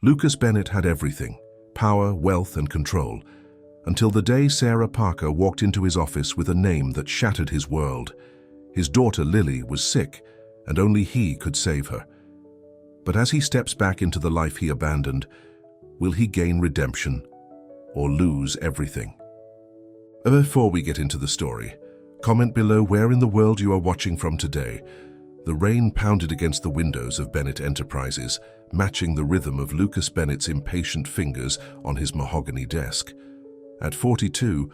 Lucas Bennett had everything: power, wealth, and control, until the day Sarah Parker walked into his office with a name that shattered his world. His daughter Lily was sick, and only he could save her. But as he steps back into the life he abandoned, will he gain redemption or lose everything? Before we get into the story, comment below where in the world you are watching from today. The rain pounded against the windows of Bennett Enterprises, matching the rhythm of Lucas Bennett's impatient fingers on his mahogany desk. At 42,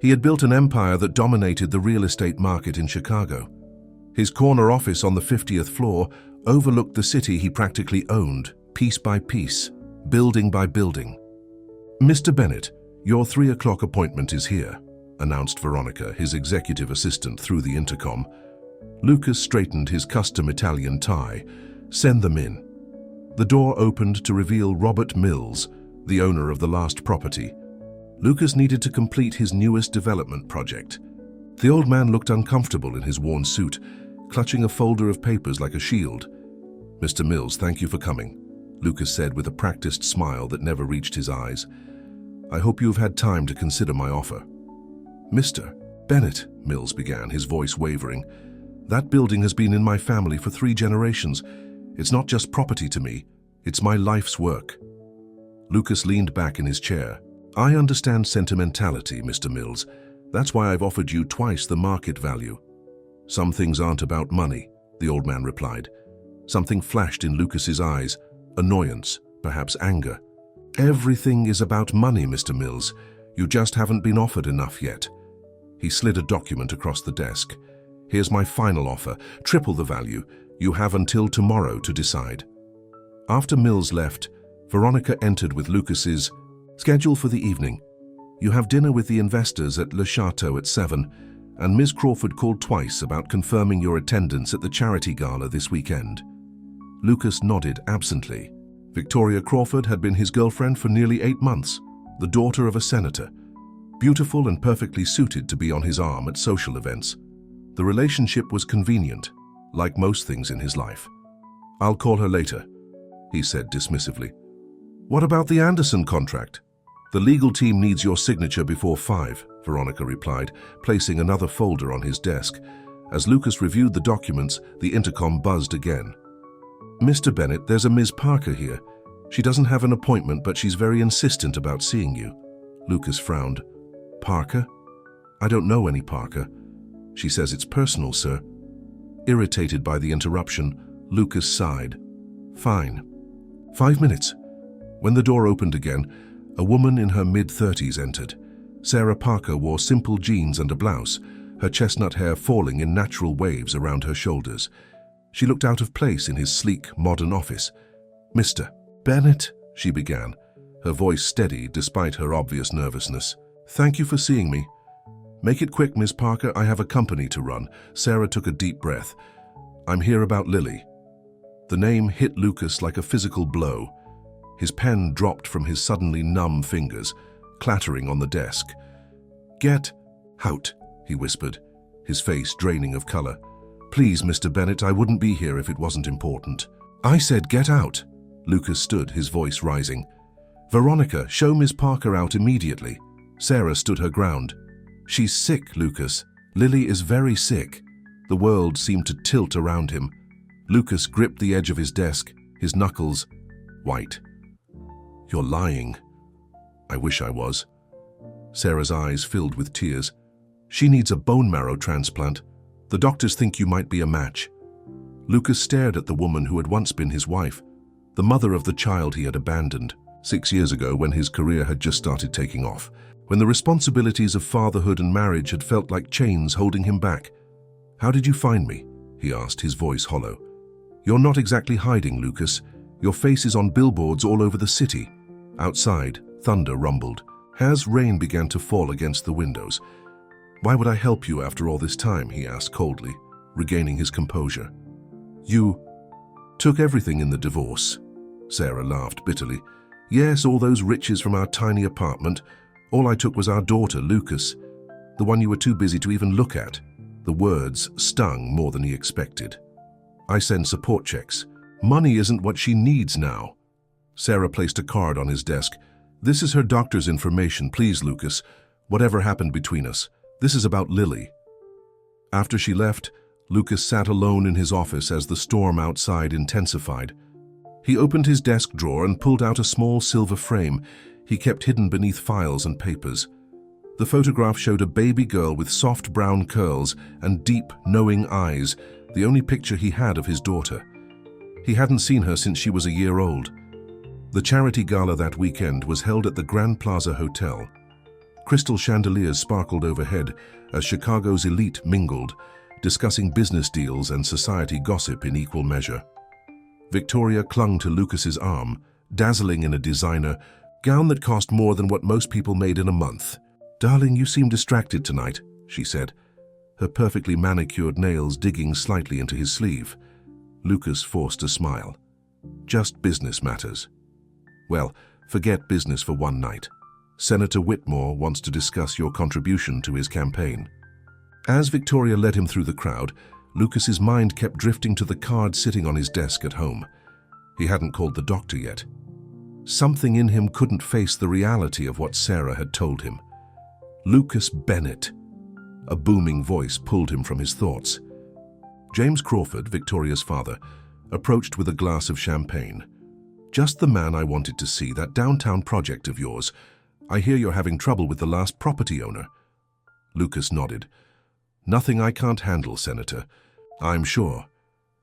he had built an empire that dominated the real estate market in Chicago. His corner office on the 50th floor overlooked the city he practically owned, piece by piece, building by building. "Mr. Bennett, your 3 o'clock appointment is here," announced Veronica, his executive assistant, through the intercom. Lucas straightened his custom Italian tie. "Send them in." The door opened to reveal Robert Mills, the owner of the last property. Lucas needed to complete his newest development project. The old man looked uncomfortable in his worn suit, clutching a folder of papers like a shield. "Mr. Mills, thank you for coming," Lucas said with a practiced smile that never reached his eyes. "I hope you have had time to consider my offer." "Mr. Bennett," Mills began, his voice wavering, "that building has been in my family for 3 generations. It's not just property to me, it's my life's work." Lucas leaned back in his chair. "I understand sentimentality, Mr. Mills. That's why I've offered you twice the market value." "Some things aren't about money," the old man replied. Something flashed in Lucas's eyes, annoyance, perhaps anger. "Everything is about money, Mr. Mills. You just haven't been offered enough yet." He slid a document across the desk. "Here's my final offer, triple the value. You have until tomorrow to decide." After Mills left, Veronica entered with Lucas's schedule for the evening. "You have dinner with the investors at Le Chateau at 7, and Ms. Crawford called twice about confirming your attendance at the charity gala this weekend." Lucas nodded absently. Victoria Crawford had been his girlfriend for nearly 8 months, the daughter of a senator, beautiful and perfectly suited to be on his arm at social events. The relationship was convenient, like most things in his life. "I'll call her later," he said dismissively. "What about the Anderson contract?" "The legal team needs your signature before 5, Veronica replied, placing another folder on his desk. As Lucas reviewed the documents, the intercom buzzed again. "Mr. Bennett, there's a Ms. Parker here. She doesn't have an appointment, but she's very insistent about seeing you." Lucas frowned. "Parker? I don't know any Parker. She says it's personal, sir." Irritated by the interruption, Lucas sighed. "Fine. 5 minutes." When the door opened again, a woman in her mid-30s entered. Sarah Parker wore simple jeans and a blouse, her chestnut hair falling in natural waves around her shoulders. She looked out of place in his sleek, modern office. "Mr. Bennett," she began, her voice steady despite her obvious nervousness. "Thank you for seeing me." "Make it quick, Ms. Parker. I have a company to run." Sarah took a deep breath. "I'm here about Lily." The name hit Lucas like a physical blow. His pen dropped from his suddenly numb fingers, clattering on the desk. "Get out," he whispered, his face draining of color. "Please, Mr. Bennett, I wouldn't be here if it wasn't important." "I said get out." Lucas stood, his voice rising. "Veronica, show Ms. Parker out immediately." Sarah stood her ground. "She's sick, Lucas. Lily is very sick." The world seemed to tilt around him. Lucas gripped the edge of his desk, his knuckles white. "You're lying." "I wish I was." Sarah's eyes filled with tears. "She needs a bone marrow transplant. The doctors think you might be a match." Lucas stared at the woman who had once been his wife, the mother of the child he had abandoned 6 years ago when his career had just started taking off, when the responsibilities of fatherhood and marriage had felt like chains holding him back. "How did you find me?" he asked, his voice hollow. "You're not exactly hiding, Lucas. Your face is on billboards all over the city." Outside, thunder rumbled. As rain began to fall against the windows. "Why would I help you after all this time?" he asked coldly, regaining his composure. "You took everything in the divorce." Sarah laughed bitterly. "Yes, all those riches from our tiny apartment. All I took was our daughter, Lucas, the one you were too busy to even look at." The words stung more than he expected. "I send support checks. Money isn't what she needs now." Sarah placed a card on his desk. "This is her doctor's information. Please, Lucas. Whatever happened between us. This is about Lily." After she left, Lucas sat alone in his office as the storm outside intensified. He opened his desk drawer and pulled out a small silver frame he kept hidden beneath files and papers. The photograph showed a baby girl with soft brown curls and deep, knowing eyes, the only picture he had of his daughter. He hadn't seen her since she was a year old. The charity gala that weekend was held at the Grand Plaza Hotel. Crystal chandeliers sparkled overhead as Chicago's elite mingled, discussing business deals and society gossip in equal measure. Victoria clung to Lucas's arm, dazzling in a designer gown that cost more than what most people made in a month. "Darling, you seem distracted tonight," she said, her perfectly manicured nails digging slightly into his sleeve. Lucas forced a smile. "Just business matters." "Well, forget business for one night. Senator Whitmore wants to discuss your contribution to his campaign." As Victoria led him through the crowd, Lucas's mind kept drifting to the card sitting on his desk at home. He hadn't called the doctor yet. Something in him couldn't face the reality of what Sarah had told him. Lucas Bennett. A booming voice pulled him from his thoughts. James Crawford, Victoria's father, approached with a glass of champagne. "Just the man I wanted to see, that downtown project of yours. I hear you're having trouble with the last property owner." Lucas nodded. "Nothing I can't handle, Senator. I'm sure.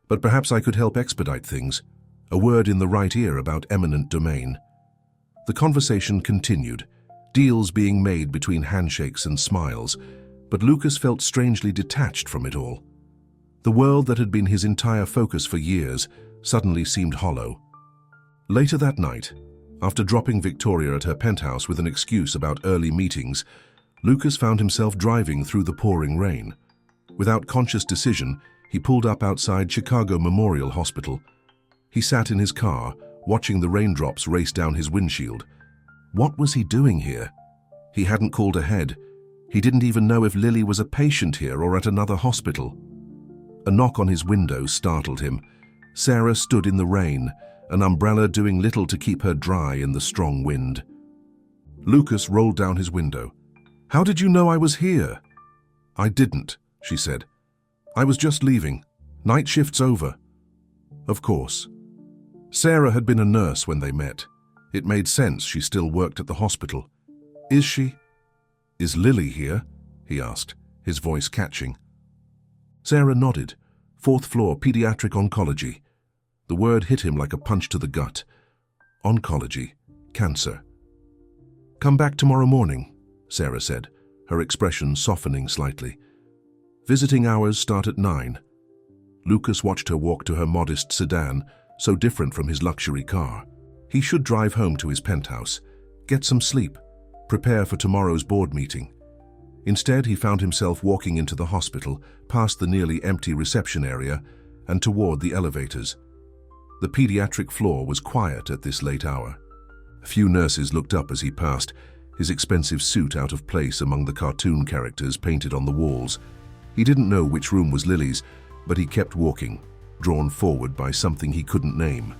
But perhaps I could help expedite things. A word in the right ear about eminent domain." The conversation continued, deals being made between handshakes and smiles, but Lucas felt strangely detached from it all. The world that had been his entire focus for years suddenly seemed hollow. Later that night, after dropping Victoria at her penthouse with an excuse about early meetings, Lucas found himself driving through the pouring rain. Without conscious decision, he pulled up outside Chicago Memorial Hospital. He sat in his car, watching the raindrops race down his windshield. What was he doing here? He hadn't called ahead. He didn't even know if Lily was a patient here or at another hospital. A knock on his window startled him. Sarah stood in the rain, an umbrella doing little to keep her dry in the strong wind. Lucas rolled down his window. "How did you know I was here?" "I didn't," she said. "I was just leaving. Night shift's over." Of course. Sarah had been a nurse when they met. It made sense she still worked at the hospital. "Is she? Is Lily here?" he asked, his voice catching. Sarah nodded. "Fourth floor, pediatric oncology." The word hit him like a punch to the gut. Oncology. Cancer. "Come back tomorrow morning," Sarah said, her expression softening slightly. "Visiting hours start at 9. Lucas watched her walk to her modest sedan, so different from his luxury car. He should drive home to his penthouse, get some sleep, prepare for tomorrow's board meeting. Instead, he found himself walking into the hospital, past the nearly empty reception area, and toward the elevators. The pediatric floor was quiet at this late hour. A few nurses looked up as he passed, his expensive suit out of place among the cartoon characters painted on the walls. He didn't know which room was Lily's, but he kept walking, drawn forward by something he couldn't name.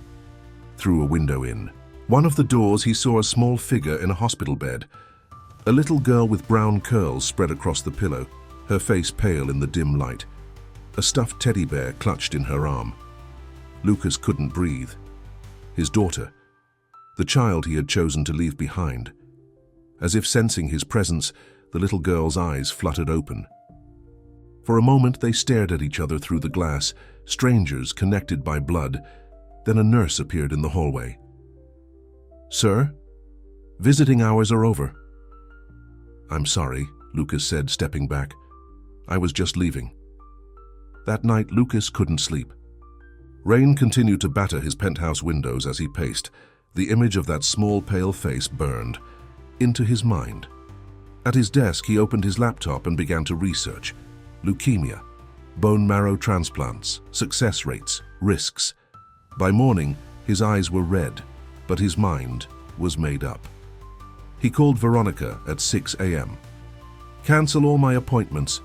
Through a window in one of the doors, he saw a small figure in a hospital bed. A little girl with brown curls spread across the pillow, her face pale in the dim light. A stuffed teddy bear clutched in her arm. Lucas couldn't breathe. His daughter, the child he had chosen to leave behind. As if sensing his presence, the little girl's eyes fluttered open. For a moment they stared at each other through the glass, strangers connected by blood. Then a nurse appeared in the hallway. "Sir, visiting hours are over." "I'm sorry," Lucas said, stepping back. "I was just leaving." That night, Lucas couldn't sleep. Rain continued to batter his penthouse windows as he paced. The image of that small, pale face burned into his mind. At his desk, he opened his laptop and began to research. Leukemia, bone marrow transplants, success rates, risks. By morning, his eyes were red, but his mind was made up. He called Veronica at 6 a.m. "Cancel all my appointments."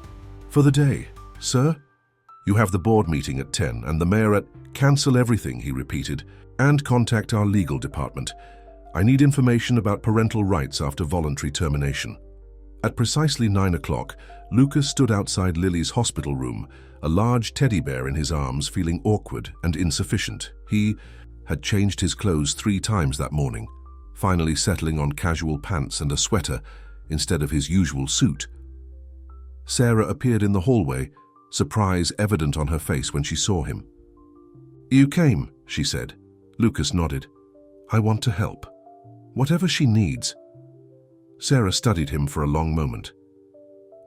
"For the day, sir?" You have the board meeting at 10 and the mayor at... Cancel everything, he repeated, and contact our legal department. I need information about parental rights after voluntary termination. At precisely 9 o'clock, Lucas stood outside Lily's hospital room, a large teddy bear in his arms, feeling awkward and insufficient. He had changed his clothes 3 times that morning, finally settling on casual pants and a sweater instead of his usual suit. Sarah appeared in the hallway, surprise evident on her face when she saw him. "You came," she said. Lucas nodded. "I want to help. Whatever she needs." Sarah studied him for a long moment.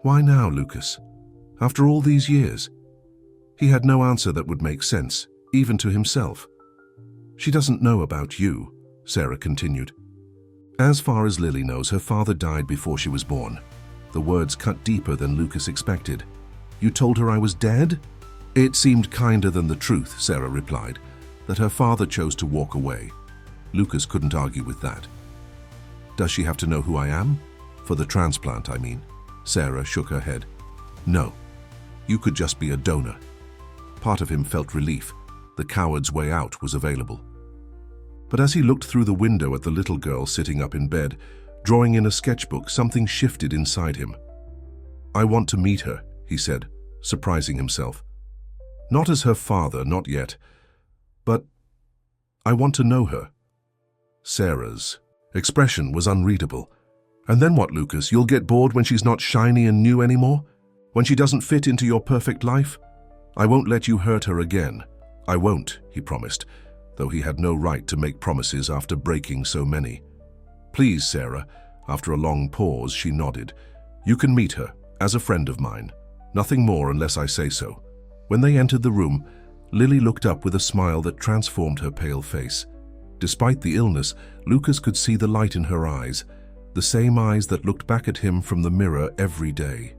"Why now, Lucas? After all these years?" He had no answer that would make sense, even to himself. "She doesn't know about you," Sarah continued. "As far as Lily knows, her father died before she was born." The words cut deeper than Lucas expected. "You told her I was dead?" "It seemed kinder than the truth," Sarah replied, "that her father chose to walk away." Lucas couldn't argue with that. "Does she have to know who I am? For the transplant, I mean." Sarah shook her head. "No. You could just be a donor." Part of him felt relief. The coward's way out was available. But as he looked through the window at the little girl sitting up in bed, drawing in a sketchbook, something shifted inside him. "I want to meet her," he said, surprising himself. "Not as her father, not yet. But I want to know her." Sarah's expression was unreadable. "And then what, Lucas? You'll get bored when she's not shiny and new anymore? When she doesn't fit into your perfect life? I won't let you hurt her again." "I won't," he promised, though he had no right to make promises after breaking so many. "Please, Sarah." After a long pause, she nodded. "You can meet her, as a friend of mine. Nothing more unless I say so." When they entered the room, Lily looked up with a smile that transformed her pale face. Despite the illness, Lucas could see the light in her eyes, the same eyes that looked back at him from the mirror every day.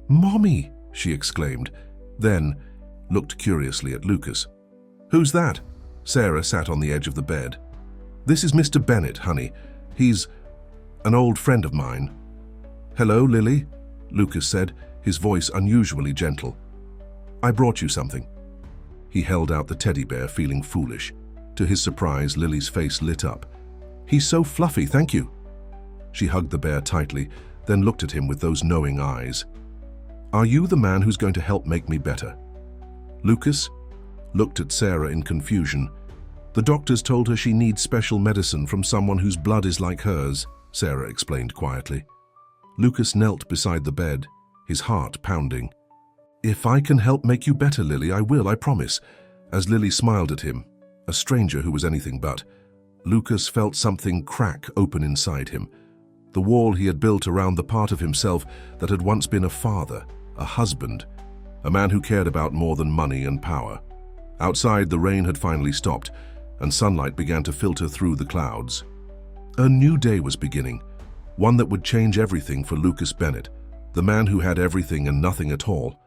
"Mommy!" she exclaimed, then looked curiously at Lucas. "Who's that?" Sarah sat on the edge of the bed. "This is Mr. Bennett, honey. He's an old friend of mine." "Hello, Lily," Lucas said, his voice unusually gentle. "I brought you something." He held out the teddy bear, feeling foolish. To his surprise, Lily's face lit up. "He's so fluffy, thank you." She hugged the bear tightly, then looked at him with those knowing eyes. "Are you the man who's going to help make me better?" Lucas looked at Sarah in confusion. "The doctors told her she needs special medicine from someone whose blood is like hers," Sarah explained quietly. Lucas knelt beside the bed, his heart pounding. "If I can help make you better, Lily, I will, I promise." As Lily smiled at him, a stranger who was anything but, Lucas felt something crack open inside him. The wall he had built around the part of himself that had once been a father, a husband, a man who cared about more than money and power. Outside, the rain had finally stopped, and sunlight began to filter through the clouds. A new day was beginning, one that would change everything for Lucas Bennett, the man who had everything and nothing at all.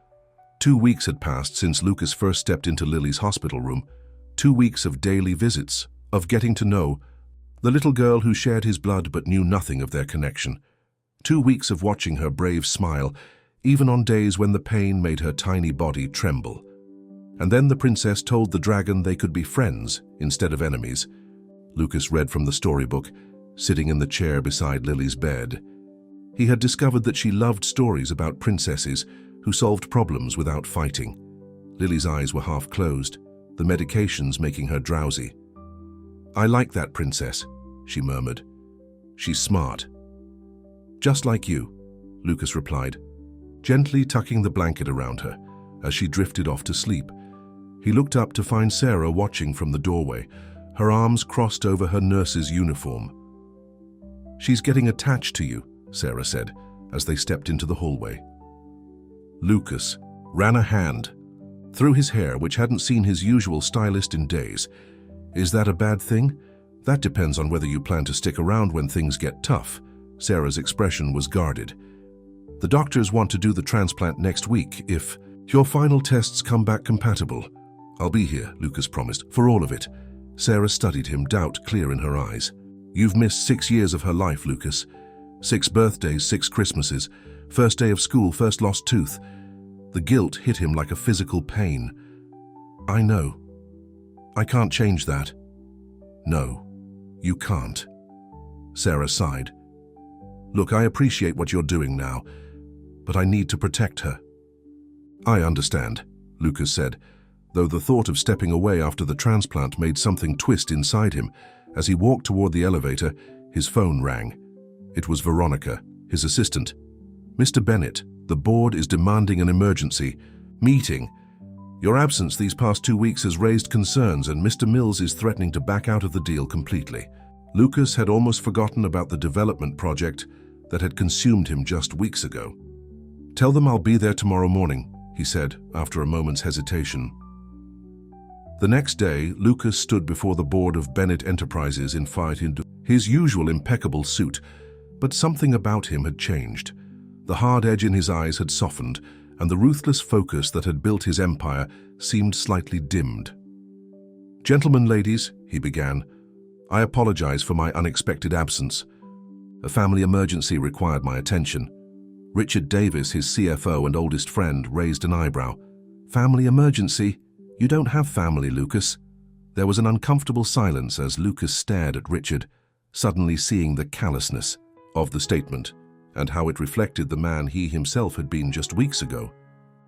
2 weeks had passed since Lucas first stepped into Lily's hospital room. 2 weeks of daily visits, of getting to know the little girl who shared his blood but knew nothing of their connection. 2 weeks of watching her brave smile, even on days when the pain made her tiny body tremble. And then the princess told the dragon they could be friends instead of enemies. Lucas read from the storybook, sitting in the chair beside Lily's bed. He had discovered that she loved stories about princesses who solved problems without fighting. Lily's eyes were half closed, the medications making her drowsy. "I like that princess," she murmured. "She's smart." "Just like you," Lucas replied, gently tucking the blanket around her as she drifted off to sleep. He looked up to find Sarah watching from the doorway, her arms crossed over her nurse's uniform. "She's getting attached to you," Sarah said, as they stepped into the hallway. Lucas ran a hand through his hair, which hadn't seen his usual stylist in days. "Is that a bad thing?" "That depends on whether you plan to stick around when things get tough." Sarah's expression was guarded. "The doctors want to do the transplant next week if your final tests come back compatible." "I'll be here," Lucas promised, "for all of it." Sarah studied him, doubt clear in her eyes. "You've missed 6 years of her life, Lucas. 6 birthdays, 6 Christmases, first day of school, first lost tooth. The guilt hit him like a physical pain. I know. I can't change that. No, you can't. Sarah sighed. Look, I appreciate what you're doing now, but I need to protect her. I understand, Lucas said, though the thought of stepping away after the transplant made something twist inside him. As he walked toward the elevator, his phone rang. It was Veronica, his assistant. Mr. Bennett, the board is demanding an emergency meeting. Your absence these past 2 weeks has raised concerns, and Mr. Mills is threatening to back out of the deal completely. Lucas had almost forgotten about the development project that had consumed him just weeks ago. Tell them I'll be there tomorrow morning, he said after a moment's hesitation. The next day, Lucas stood before the board of Bennett Enterprises in his usual impeccable suit, but something about him had changed. The hard edge in his eyes had softened, and the ruthless focus that had built his empire seemed slightly dimmed. Gentlemen, ladies, he began, I apologize for my unexpected absence. A family emergency required my attention. Richard Davis, his CFO and oldest friend, raised an eyebrow. Family emergency? You don't have family, Lucas. There was an uncomfortable silence as Lucas stared at Richard, suddenly seeing the callousness of the statement and how it reflected the man he himself had been just weeks ago.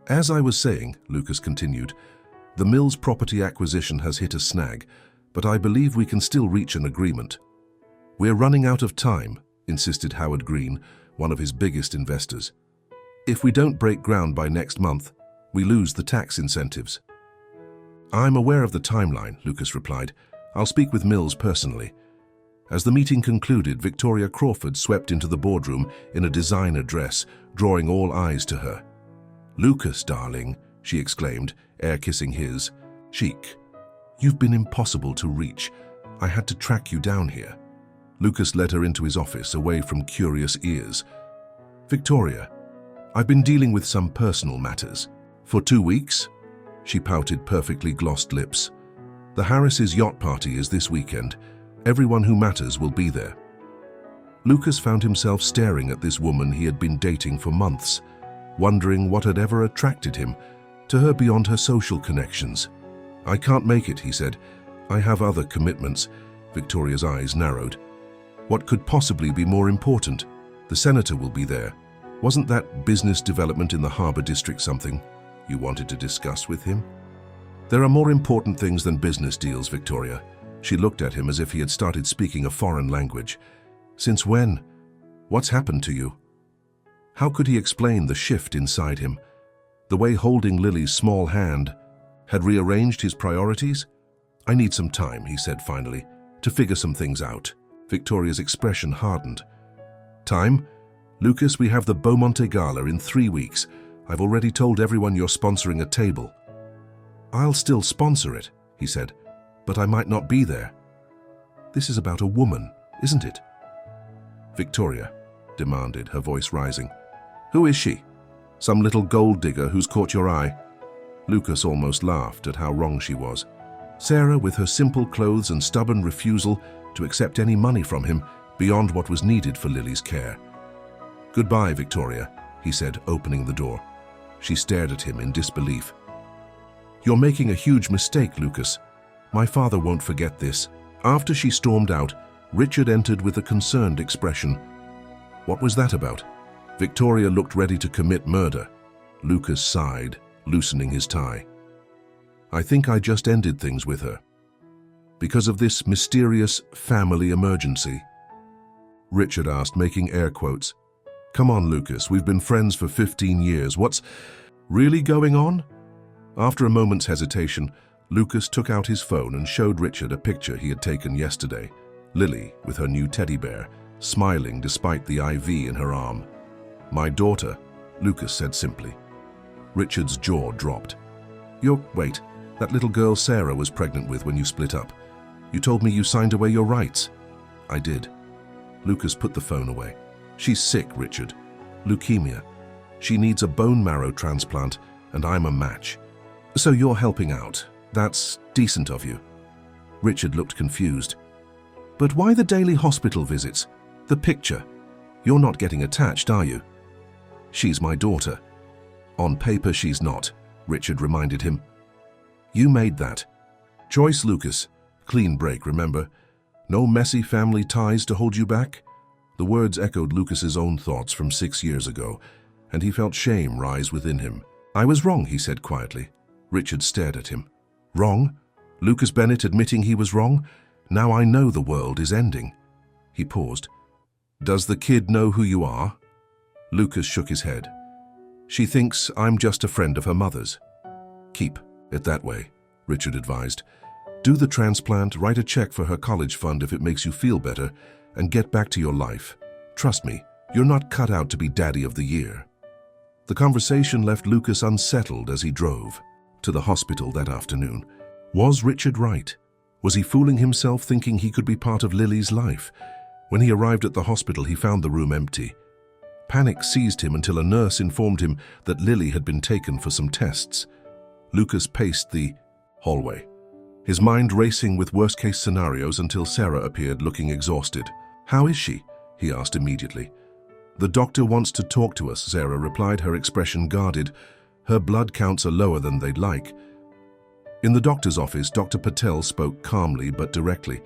As I was saying, Lucas continued, the Mills property acquisition has hit a snag, but I believe we can still reach an agreement. We're running out of time, insisted Howard Green, one of his biggest investors. If we don't break ground by next month, we lose the tax incentives. I'm aware of the timeline, Lucas replied. I'll speak with Mills personally. As the meeting concluded, Victoria Crawford swept into the boardroom in a designer dress, drawing all eyes to her. Lucas, darling, she exclaimed, air-kissing his. Chic. You've been impossible to reach. I had to track you down here. Lucas led her into his office, away from curious ears. Victoria, I've been dealing with some personal matters. For 2 weeks? She pouted perfectly glossed lips. The Harris's yacht party is this weekend. Everyone who matters will be there. Lucas found himself staring at this woman he had been dating for months, wondering what had ever attracted him to her beyond her social connections. I can't make it, he said. I have other commitments. Victoria's eyes narrowed. What could possibly be more important? The senator will be there. Wasn't that business development in the Harbor District something you wanted to discuss with him? There are more important things than business deals, Victoria. She looked at him as if he had started speaking a foreign language. Since when? What's happened to you? How could he explain the shift inside him? The way holding Lily's small hand had rearranged his priorities? I need some time, he said finally, to figure some things out. Victoria's expression hardened. Time? Lucas, we have the Beaumonte Gala in 3 weeks. I've already told everyone you're sponsoring a table. I'll still sponsor it, he said, but I might not be there. This is about a woman, isn't it? Victoria demanded, her voice rising. Who is she? Some little gold digger who's caught your eye? Lucas almost laughed at how wrong she was. Sarah, with her simple clothes and stubborn refusal to accept any money from him beyond what was needed for Lily's care. Goodbye, Victoria, he said, opening the door. She stared at him in disbelief. You're making a huge mistake, Lucas. My father won't forget this. After she stormed out, Richard entered with a concerned expression. What was that about? Victoria looked ready to commit murder. Lucas sighed, loosening his tie. I think I just ended things with her. Because of this mysterious family emergency. Richard asked, making air quotes. Come on, Lucas, we've been friends for 15 years. What's really going on? After a moment's hesitation, Lucas took out his phone and showed Richard a picture he had taken yesterday. Lily, with her new teddy bear, smiling despite the IV in her arm. My daughter, Lucas said simply. Richard's jaw dropped. Wait, that little girl Sarah was pregnant with when you split up. You told me you signed away your rights. I did. Lucas put the phone away. She's sick, Richard. Leukemia. She needs a bone marrow transplant, and I'm a match. So you're helping out. That's decent of you. Richard looked confused. But why the daily hospital visits? The picture. You're not getting attached, are you? She's my daughter. On paper, she's not, Richard reminded him. You made that. Choice, Lucas. Clean break, remember? No messy family ties to hold you back? The words echoed Lucas's own thoughts from 6 years ago, and he felt shame rise within him. I was wrong, he said quietly. Richard stared at him. Wrong? Lucas Bennett admitting he was wrong? Now I know the world is ending. He paused. Does the kid know who you are? Lucas shook his head. She thinks I'm just a friend of her mother's. Keep it that way, Richard advised. Do the transplant, write a check for her college fund if it makes you feel better, and get back to your life. Trust me, you're not cut out to be daddy of the year. The conversation left Lucas unsettled as he drove to the hospital that afternoon. Was Richard right? Was he fooling himself thinking he could be part of Lily's life? When he arrived at the hospital, he found the room empty. Panic seized him until a nurse informed him that Lily had been taken for some tests. Lucas paced the hallway, his mind racing with worst-case scenarios until Sarah appeared looking exhausted. How is she? He asked immediately. The doctor wants to talk to us, Sarah replied, her expression guarded. Her blood counts are lower than they'd like. In the doctor's office, Dr. Patel spoke calmly but directly.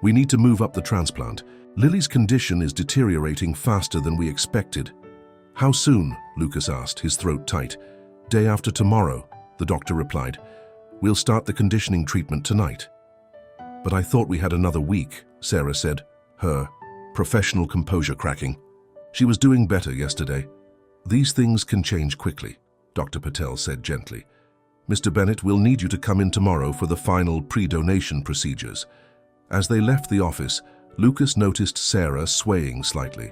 We need to move up the transplant. Lily's condition is deteriorating faster than we expected. How soon? Lucas asked, his throat tight. Day after tomorrow, the doctor replied. We'll start the conditioning treatment tonight. But I thought we had another week, Sarah said, her professional composure cracking. She was doing better yesterday. These things can change quickly, Dr. Patel said gently. Mr. Bennett will need you to come in tomorrow for the final pre-donation procedures. As they left the office, Lucas noticed Sarah swaying slightly.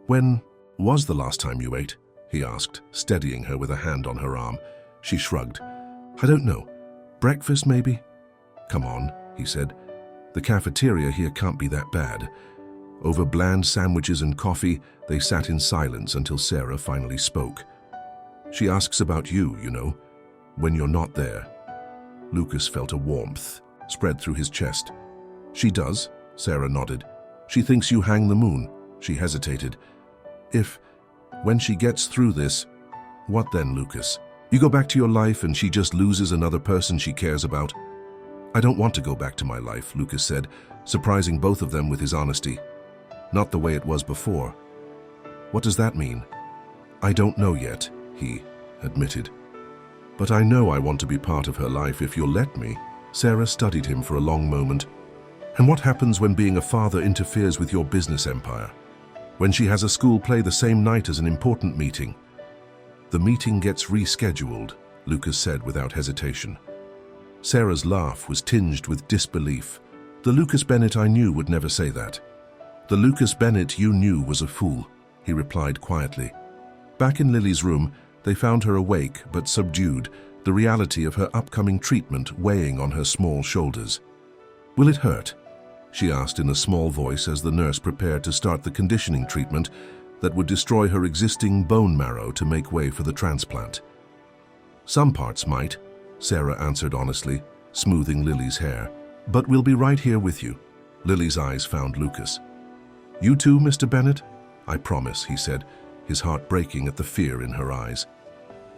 When was the last time you ate? He asked, steadying her with a hand on her arm. She shrugged. I don't know. Breakfast, maybe? Come on, he said. The cafeteria here can't be that bad. Over bland sandwiches and coffee, they sat in silence until Sarah finally spoke. She asks about you, you know, when you're not there. Lucas felt a warmth spread through his chest. She does, Sarah nodded. She thinks you hang the moon. She hesitated. When she gets through this, what then, Lucas? You go back to your life and she just loses another person she cares about? I don't want to go back to my life, Lucas said, surprising both of them with his honesty. Not the way it was before. What does that mean? I don't know yet, he admitted. But I know I want to be part of her life if you'll let me. Sarah studied him for a long moment. And what happens when being a father interferes with your business empire? When she has a school play the same night as an important meeting? The meeting gets rescheduled, Lucas said without hesitation. Sarah's laugh was tinged with disbelief. The Lucas Bennett I knew would never say that. The Lucas Bennett you knew was a fool, he replied quietly. Back in Lily's room, they found her awake but subdued, the reality of her upcoming treatment weighing on her small shoulders. Will it hurt? She asked in a small voice as the nurse prepared to start the conditioning treatment that would destroy her existing bone marrow to make way for the transplant. Some parts might, Sarah answered honestly, smoothing Lily's hair. But we'll be right here with you. Lily's eyes found Lucas. You too, Mr. Bennett? I promise, he said, his heart breaking at the fear in her eyes.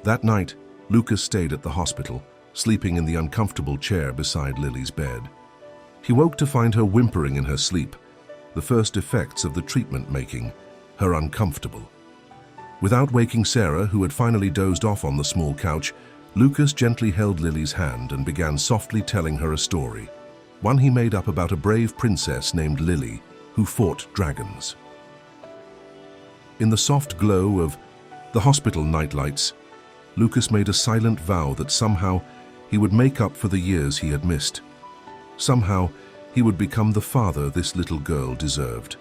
That night, Lucas stayed at the hospital, sleeping in the uncomfortable chair beside Lily's bed. He woke to find her whimpering in her sleep, the first effects of the treatment making her uncomfortable. Without waking Sarah, who had finally dozed off on the small couch, Lucas gently held Lily's hand and began softly telling her a story, one he made up about a brave princess named Lily who fought dragons. In the soft glow of the hospital nightlights, Lucas made a silent vow that somehow he would make up for the years he had missed. Somehow he would become the father this little girl deserved.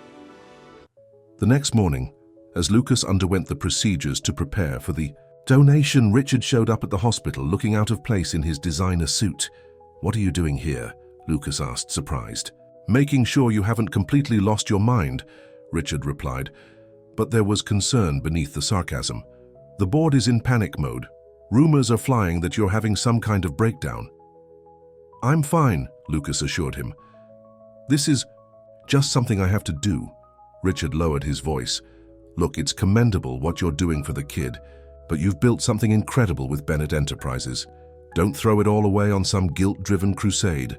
The next morning, as Lucas underwent the procedures to prepare for the donation, Richard showed up at the hospital looking out of place in his designer suit. What are you doing here? Lucas asked, surprised. Making sure you haven't completely lost your mind, Richard replied, but there was concern beneath the sarcasm. The board is in panic mode. Rumors are flying that you're having some kind of breakdown. I'm fine, Lucas assured him. This is just something I have to do. Richard lowered his voice. Look, it's commendable what you're doing for the kid. but you've built something incredible with Bennett Enterprises. Don't throw it all away on some guilt-driven crusade."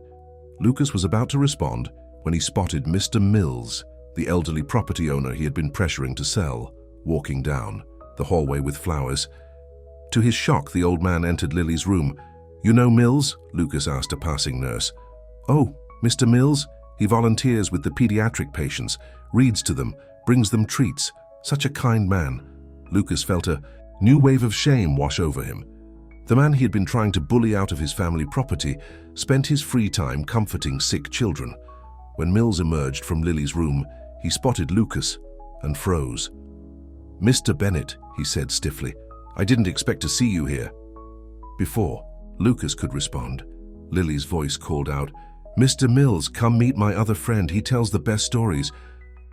Lucas was about to respond when he spotted Mr. Mills, the elderly property owner he had been pressuring to sell, walking down the hallway with flowers. To his shock, the old man entered Lily's room. "You know Mills?" Lucas asked a passing nurse. "Oh, Mr. Mills? He volunteers with the pediatric patients, reads to them, brings them treats. Such a kind man." Lucas felt a new wave of shame wash over him. The man he had been trying to bully out of his family property spent his free time comforting sick children. When Mills emerged from Lily's room, he spotted Lucas and froze. "Mr. Bennett," he said stiffly, "I didn't expect to see you here." Before Lucas could respond, Lily's voice called out, "Mr. Mills, come meet my other friend. He tells the best stories."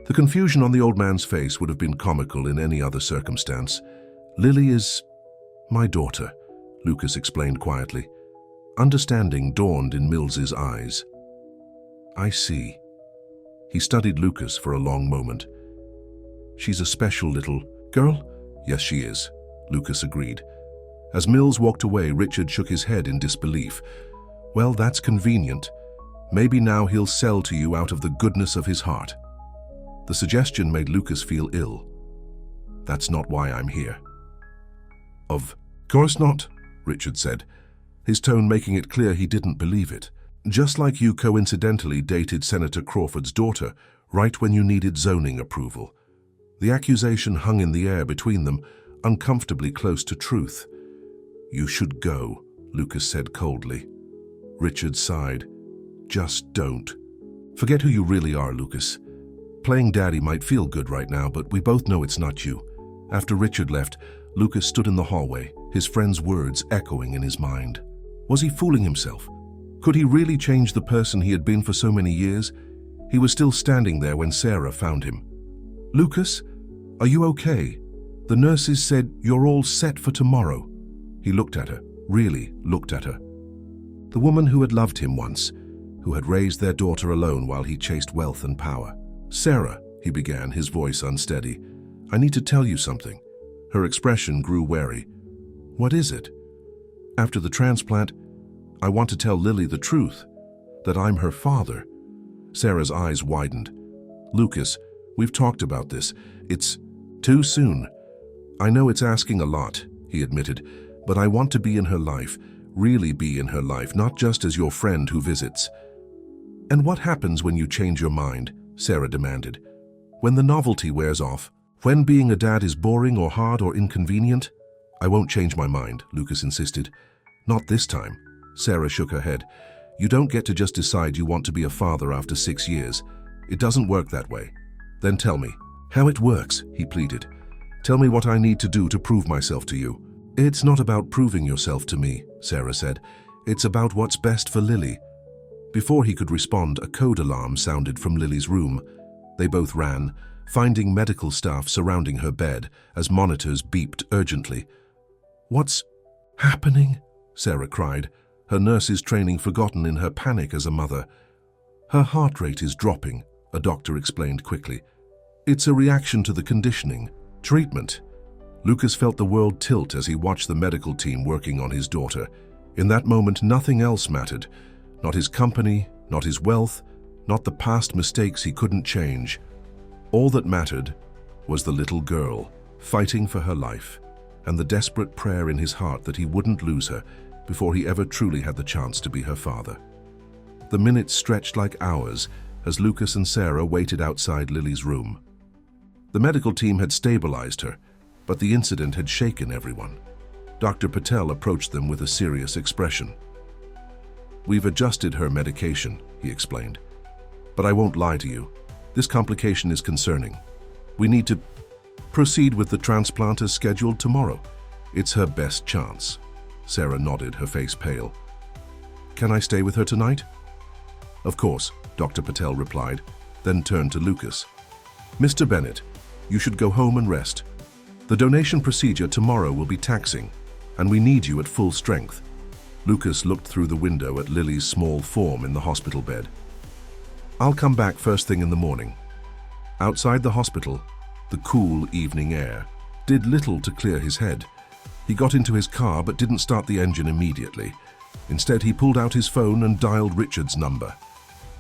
The confusion on the old man's face would have been comical in any other circumstance. "Lily is my daughter," Lucas explained quietly. Understanding dawned in Mills's eyes. "I see." He studied Lucas for a long moment. "She's a special little girl?" "Yes, she is," Lucas agreed. As Mills walked away, Richard shook his head in disbelief. "Well, that's convenient. Maybe now he'll sell to you out of the goodness of his heart." The suggestion made Lucas feel ill. "That's not why I'm here." "Of course not," Richard said, his tone making it clear he didn't believe it. "Just like you coincidentally dated Senator Crawford's daughter right when you needed zoning approval." The accusation hung in the air between them, uncomfortably close to truth. "You should go," Lucas said coldly. Richard sighed. "Just don't. Forget who you really are, Lucas. Playing daddy might feel good right now, but we both know it's not you." After Richard left, Lucas stood in the hallway, his friend's words echoing in his mind. Was he fooling himself? Could he really change the person he had been for so many years? He was still standing there when Sarah found him. "Lucas, are you okay? The nurses said you're all set for tomorrow." He looked at her, really looked at her. The woman who had loved him once, who had raised their daughter alone while he chased wealth and power. "Sarah," he began, his voice unsteady, "I need to tell you something." Her expression grew wary. "What is it?" "After the transplant, I want to tell Lily the truth, that I'm her father." Sarah's eyes widened. "Lucas, we've talked about this. It's too soon." "I know it's asking a lot," he admitted, "but I want to be in her life, really be in her life, not just as your friend who visits." "And what happens when you change your mind?" Sarah demanded. "When the novelty wears off? When being a dad is boring or hard or inconvenient?" "I won't change my mind," Lucas insisted. "Not this time." Sarah shook her head. "You don't get to just decide you want to be a father after 6 years. It doesn't work that way." "Then tell me how it works," he pleaded. "Tell me what I need to do to prove myself to you." "It's not about proving yourself to me," Sarah said. "It's about what's best for Lily." Before he could respond, a code alarm sounded from Lily's room. They both ran, finding medical staff surrounding her bed as monitors beeped urgently. "What's happening?" Sarah cried, her nurse's training forgotten in her panic as a mother. "Her heart rate is dropping," a doctor explained quickly. "It's a reaction to the conditioning. Treatment." Lucas felt the world tilt as he watched the medical team working on his daughter. In that moment, nothing else mattered. Not his company, not his wealth, not the past mistakes he couldn't change. All that mattered was the little girl, fighting for her life, and the desperate prayer in his heart that he wouldn't lose her before he ever truly had the chance to be her father. The minutes stretched like hours as Lucas and Sarah waited outside Lily's room. The medical team had stabilized her, but the incident had shaken everyone. Dr. Patel approached them with a serious expression. "We've adjusted her medication," he explained. "But I won't lie to you. This complication is concerning. We need to proceed with the transplant as scheduled tomorrow. It's her best chance." Sarah nodded, her face pale. "Can I stay with her tonight?" "Of course," Dr. Patel replied, then turned to Lucas. "Mr. Bennett, you should go home and rest. The donation procedure tomorrow will be taxing, and we need you at full strength." Lucas looked through the window at Lily's small form in the hospital bed. "I'll come back first thing in the morning." Outside the hospital, the cool evening air did little to clear his head. He got into his car but didn't start the engine immediately. Instead, he pulled out his phone and dialed Richard's number.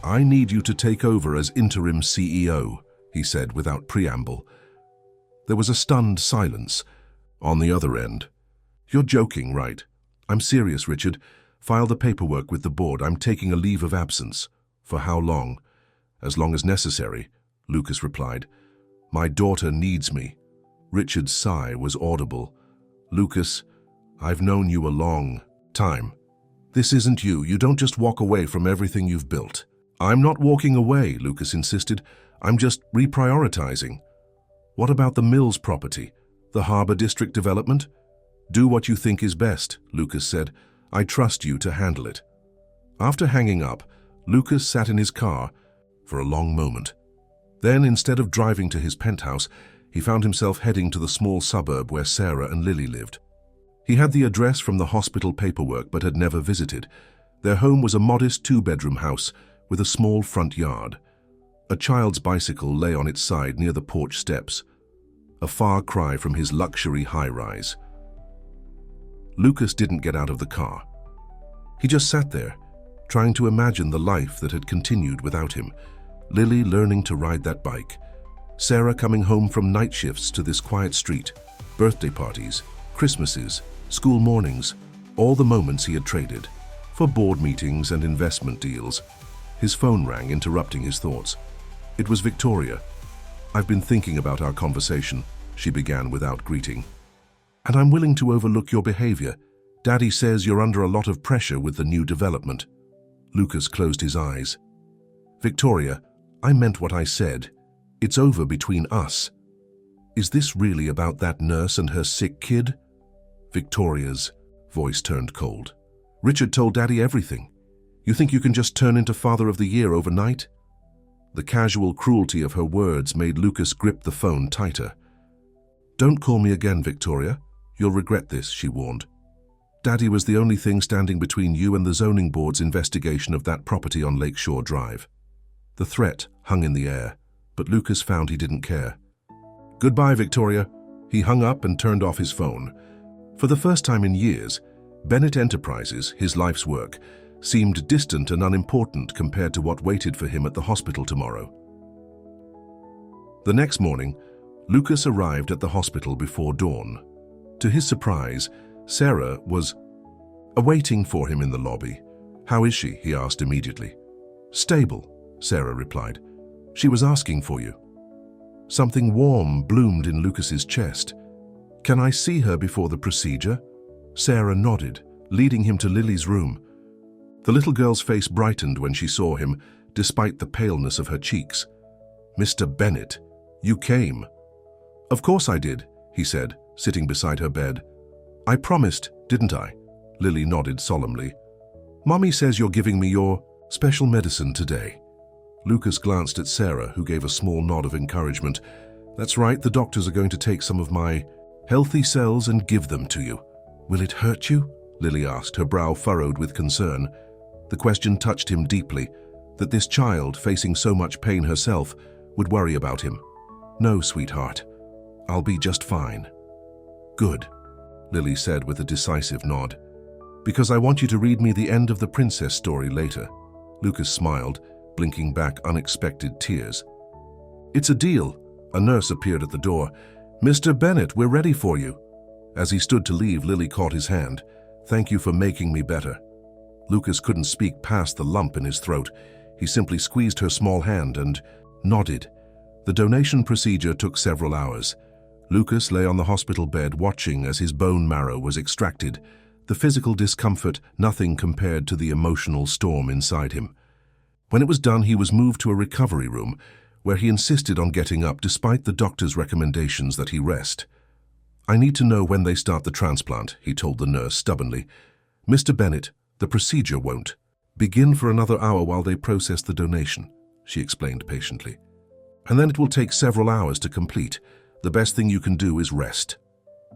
"I need you to take over as interim CEO," he said without preamble. There was a stunned silence. On the other end, "You're joking, right?" "I'm serious, Richard. File the paperwork with the board. I'm taking a leave of absence." "For how long?" "As long as necessary," Lucas replied. "My daughter needs me." Richard's sigh was audible. "Lucas, I've known you a long time. This isn't you. You don't just walk away from everything you've built." "I'm not walking away," Lucas insisted. "I'm just reprioritizing." "What about the Mills property? The Harbor District development?" "Do what you think is best," Lucas said. "I trust you to handle it." After hanging up, Lucas sat in his car for a long moment. Then, instead of driving to his penthouse, he found himself heading to the small suburb where Sarah and Lily lived. He had the address from the hospital paperwork but had never visited. Their home was a modest two-bedroom house with a small front yard. A child's bicycle lay on its side near the porch steps, a far cry from his luxury high-rise. Lucas didn't get out of the car. He just sat there, trying to imagine the life that had continued without him. Lily learning to ride that bike, Sarah coming home from night shifts to this quiet street, birthday parties, Christmases, school mornings, all the moments he had traded for board meetings and investment deals. His phone rang, interrupting his thoughts. It was Victoria. "I've been thinking about our conversation," she began without greeting. "And I'm willing to overlook your behavior. Daddy says you're under a lot of pressure with the new development." Lucas closed his eyes. "Victoria, I meant what I said. It's over between us. Is this really about that nurse and her sick kid?" Victoria's voice turned cold. "Richard told Daddy everything. You think you can just turn into Father of the Year overnight?" The casual cruelty of her words made Lucas grip the phone tighter. "Don't call me again, Victoria. You'll regret this," she warned. "Daddy was the only thing standing between you and the zoning board's investigation of that property on Lakeshore Drive." The threat hung in the air, but Lucas found he didn't care. "Goodbye, Victoria." He hung up and turned off his phone. For the first time in years, Bennett Enterprises, his life's work, seemed distant and unimportant compared to what waited for him at the hospital tomorrow. The next morning, Lucas arrived at the hospital before dawn. To his surprise, Sarah was awaiting for him in the lobby. "How is she?" he asked immediately. "Stable," Sarah replied. "She was asking for you." Something warm bloomed in Lucas's chest. "Can I see her before the procedure?" Sarah nodded, leading him to Lily's room. The little girl's face brightened when she saw him, despite the paleness of her cheeks. "Mr. Bennett, you came." "Of course I did," he said, sitting beside her bed. "I promised, didn't I?" Lily nodded solemnly. "Mommy says you're giving me your special medicine today." Lucas glanced at Sarah, who gave a small nod of encouragement. "That's right, the doctors are going to take some of my healthy cells and give them to you." "Will it hurt you?" Lily asked, her brow furrowed with concern. The question touched him deeply, that this child, facing so much pain herself, would worry about him. "No, sweetheart. I'll be just fine." "Good," Lily said with a decisive nod. "Because I want you to read me the end of the princess story later." Lucas smiled, blinking back unexpected tears. "It's a deal." A nurse appeared at the door. "Mr. Bennett, we're ready for you." As he stood to leave, Lily caught his hand. "Thank you for making me better." Lucas couldn't speak past the lump in his throat. He simply squeezed her small hand and nodded. The donation procedure took several hours. Lucas lay on the hospital bed watching as his bone marrow was extracted. The physical discomfort, nothing compared to the emotional storm inside him. When it was done, he was moved to a recovery room, where he insisted on getting up despite the doctor's recommendations that he rest. "I need to know when they start the transplant," he told the nurse stubbornly. "Mr. Bennett, the procedure won't begin for another hour while they process the donation," she explained patiently. "And then it will take several hours to complete. The best thing you can do is rest."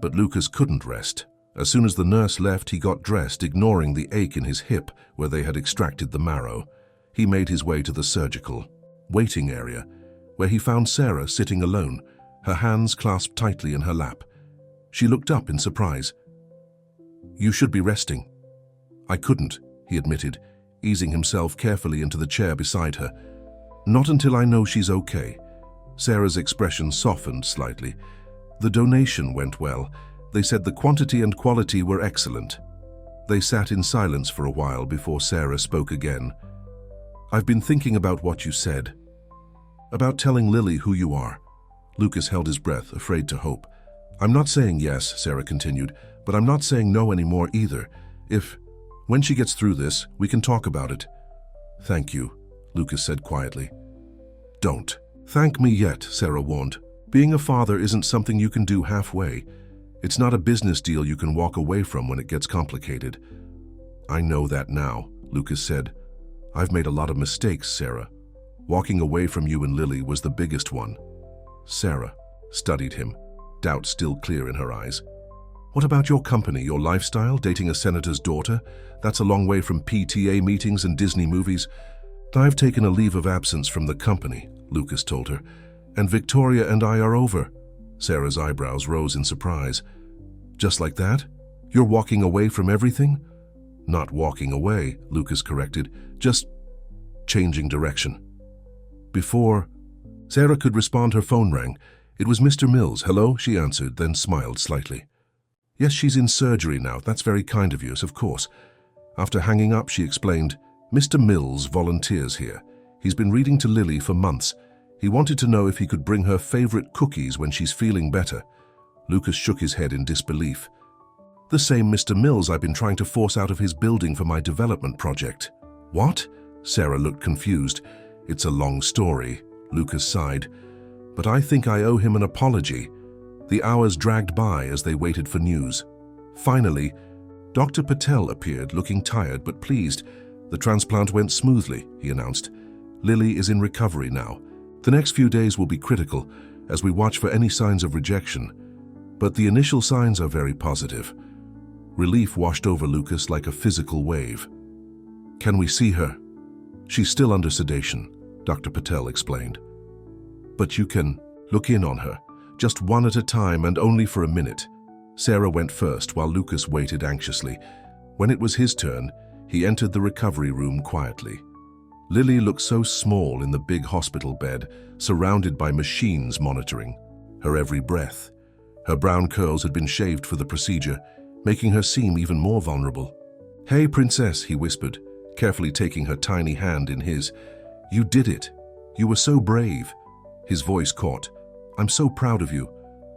But Lucas couldn't rest. As soon as the nurse left, he got dressed, ignoring the ache in his hip where they had extracted the marrow. He made his way to the surgical waiting area, where he found Sarah sitting alone, her hands clasped tightly in her lap. She looked up in surprise. You should be resting. I couldn't, he admitted, easing himself carefully into the chair beside her. Not until I know she's okay. Sarah's expression softened slightly. The donation went well. They said the quantity and quality were excellent. They sat in silence for a while before Sarah spoke again. I've been thinking about what you said. About telling Lily who you are. Lucas held his breath, afraid to hope. I'm not saying yes, Sarah continued, but I'm not saying no anymore either. When she gets through this, we can talk about it. Thank you, Lucas said quietly. Don't thank me yet, Sarah warned. Being a father isn't something you can do halfway. It's not a business deal you can walk away from when it gets complicated. I know that now, Lucas said. I've made a lot of mistakes, Sarah. Walking away from you and Lily was the biggest one. Sarah studied him, doubt still clear in her eyes. What about your company, your lifestyle, dating a senator's daughter? That's a long way from PTA meetings and Disney movies. I've taken a leave of absence from the company, Lucas told her, and Victoria and I are over. Sarah's eyebrows rose in surprise. Just like that? You're walking away from everything? Not walking away, Lucas corrected, just changing direction. Before Sarah could respond, her phone rang. It was Mr. Mills. Hello, she answered, then smiled slightly. Yes, she's in surgery now. That's very kind of you, of course. After hanging up, she explained, Mr. Mills volunteers here. He's been reading to Lily for months. He wanted to know if he could bring her favorite cookies when she's feeling better. Lucas shook his head in disbelief. The same Mr. Mills I've been trying to force out of his building for my development project. What? Sarah looked confused. It's a long story, Lucas sighed. But I think I owe him an apology. The hours dragged by as they waited for news. Finally, Dr. Patel appeared, looking tired but pleased. The transplant went smoothly, he announced. Lily is in recovery now. The next few days will be critical as we watch for any signs of rejection. But the initial signs are very positive. Relief washed over Lucas like a physical wave. Can we see her? She's still under sedation, Dr. Patel explained. But you can look in on her, just one at a time and only for a minute. Sarah went first while Lucas waited anxiously. When it was his turn, he entered the recovery room quietly. Lily looked so small in the big hospital bed, surrounded by machines monitoring her every breath. Her brown curls had been shaved for the procedure, making her seem even more vulnerable. Hey, princess, he whispered, carefully taking her tiny hand in his. You did it. You were so brave. His voice caught. I'm so proud of you.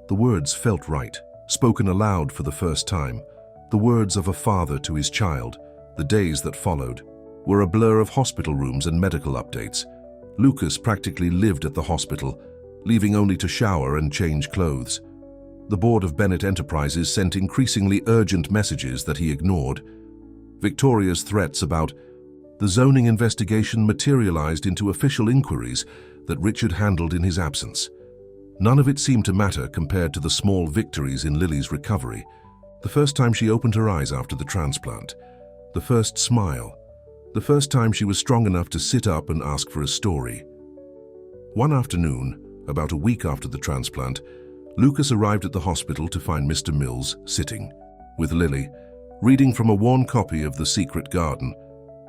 The words felt right, spoken aloud for the first time. The words of a father to his child. The days that followed were a blur of hospital rooms and medical updates. Lucas practically lived at the hospital, leaving only to shower and change clothes. The board of Bennett Enterprises sent increasingly urgent messages that he ignored. Victoria's threats about the zoning investigation materialized into official inquiries that Richard handled in his absence. None of it seemed to matter compared to the small victories in Lily's recovery. The first time she opened her eyes after the transplant. The first smile. The first time she was strong enough to sit up and ask for a story. One afternoon, about a week after the transplant, Lucas arrived at the hospital to find Mr. Mills sitting, with Lily, reading from a worn copy of The Secret Garden.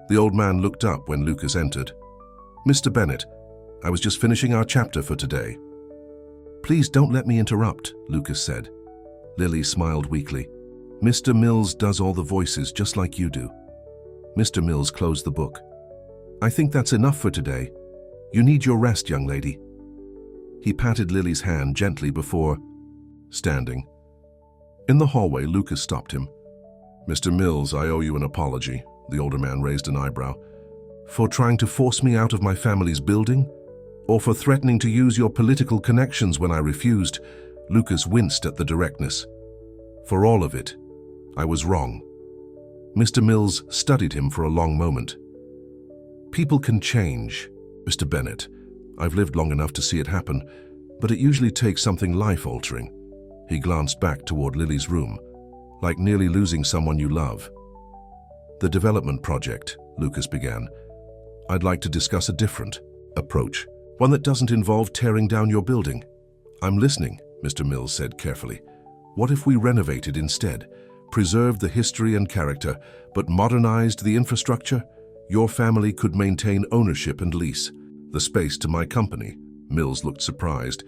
The old man looked up when Lucas entered. Mr. Bennett, I was just finishing our chapter for today. Please don't let me interrupt, Lucas said. Lily smiled weakly. Mr. Mills does all the voices just like you do. Mr. Mills closed the book. I think that's enough for today. You need your rest, young lady. He patted Lily's hand gently before standing. In the hallway, Lucas stopped him. Mr. Mills, I owe you an apology. The older man raised an eyebrow. For trying to force me out of my family's building? Or for threatening to use your political connections when I refused? Lucas winced at the directness. For all of it, I was wrong. Mr. Mills studied him for a long moment. People can change, Mr. Bennett. I've lived long enough to see it happen, but it usually takes something life-altering. He glanced back toward Lily's room, like nearly losing someone you love. The development project, Lucas began. I'd like to discuss a different approach, one that doesn't involve tearing down your building. I'm listening, Mr. Mills said carefully. What if we renovated instead? preserved the history and character, but modernized the infrastructure, your family could maintain ownership and lease the space to my company. Mills looked surprised.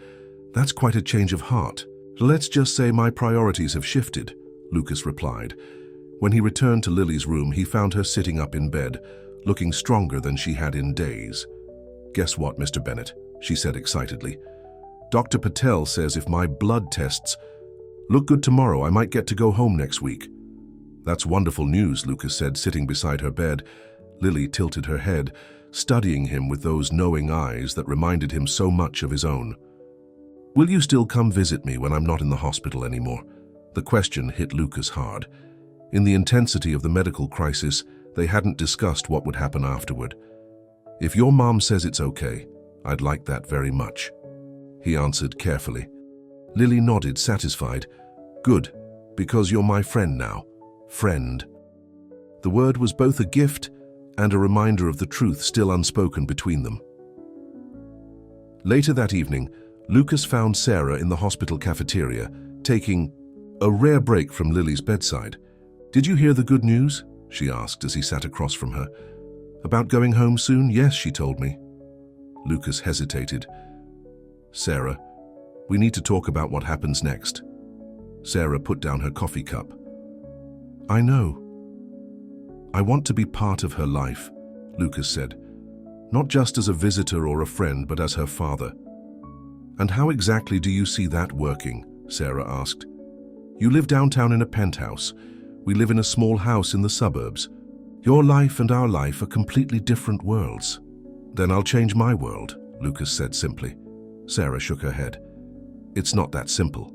That's quite a change of heart. Let's just say my priorities have shifted, Lucas replied. When he returned to Lily's room, he found her sitting up in bed, looking stronger than she had in days. Guess what, Mr. Bennett, she said excitedly. Dr. Patel says if my blood tests look good tomorrow, I might get to go home next week. That's wonderful news, Lucas said, sitting beside her bed. Lily tilted her head, studying him with those knowing eyes that reminded him so much of his own. Will you still come visit me when I'm not in the hospital anymore? The question hit Lucas hard. In the intensity of the medical crisis, they hadn't discussed what would happen afterward. If your mom says it's okay, I'd like that very much, he answered carefully. Lily nodded, satisfied. Good, because you're my friend now. Friend. The word was both a gift and a reminder of the truth still unspoken between them. Later that evening, Lucas found Sarah in the hospital cafeteria, taking a rare break from Lily's bedside. Did you hear the good news? She asked as he sat across from her. About going home soon? Yes, she told me. Lucas hesitated. Sarah, we need to talk about what happens next. Sarah put down her coffee cup. I know. I want to be part of her life, Lucas said. Not just as a visitor or a friend, but as her father. And how exactly do you see that working? Sarah asked. You live downtown in a penthouse. We live in a small house in the suburbs. Your life and our life are completely different worlds. Then I'll change my world, Lucas said simply. Sarah shook her head. It's not that simple.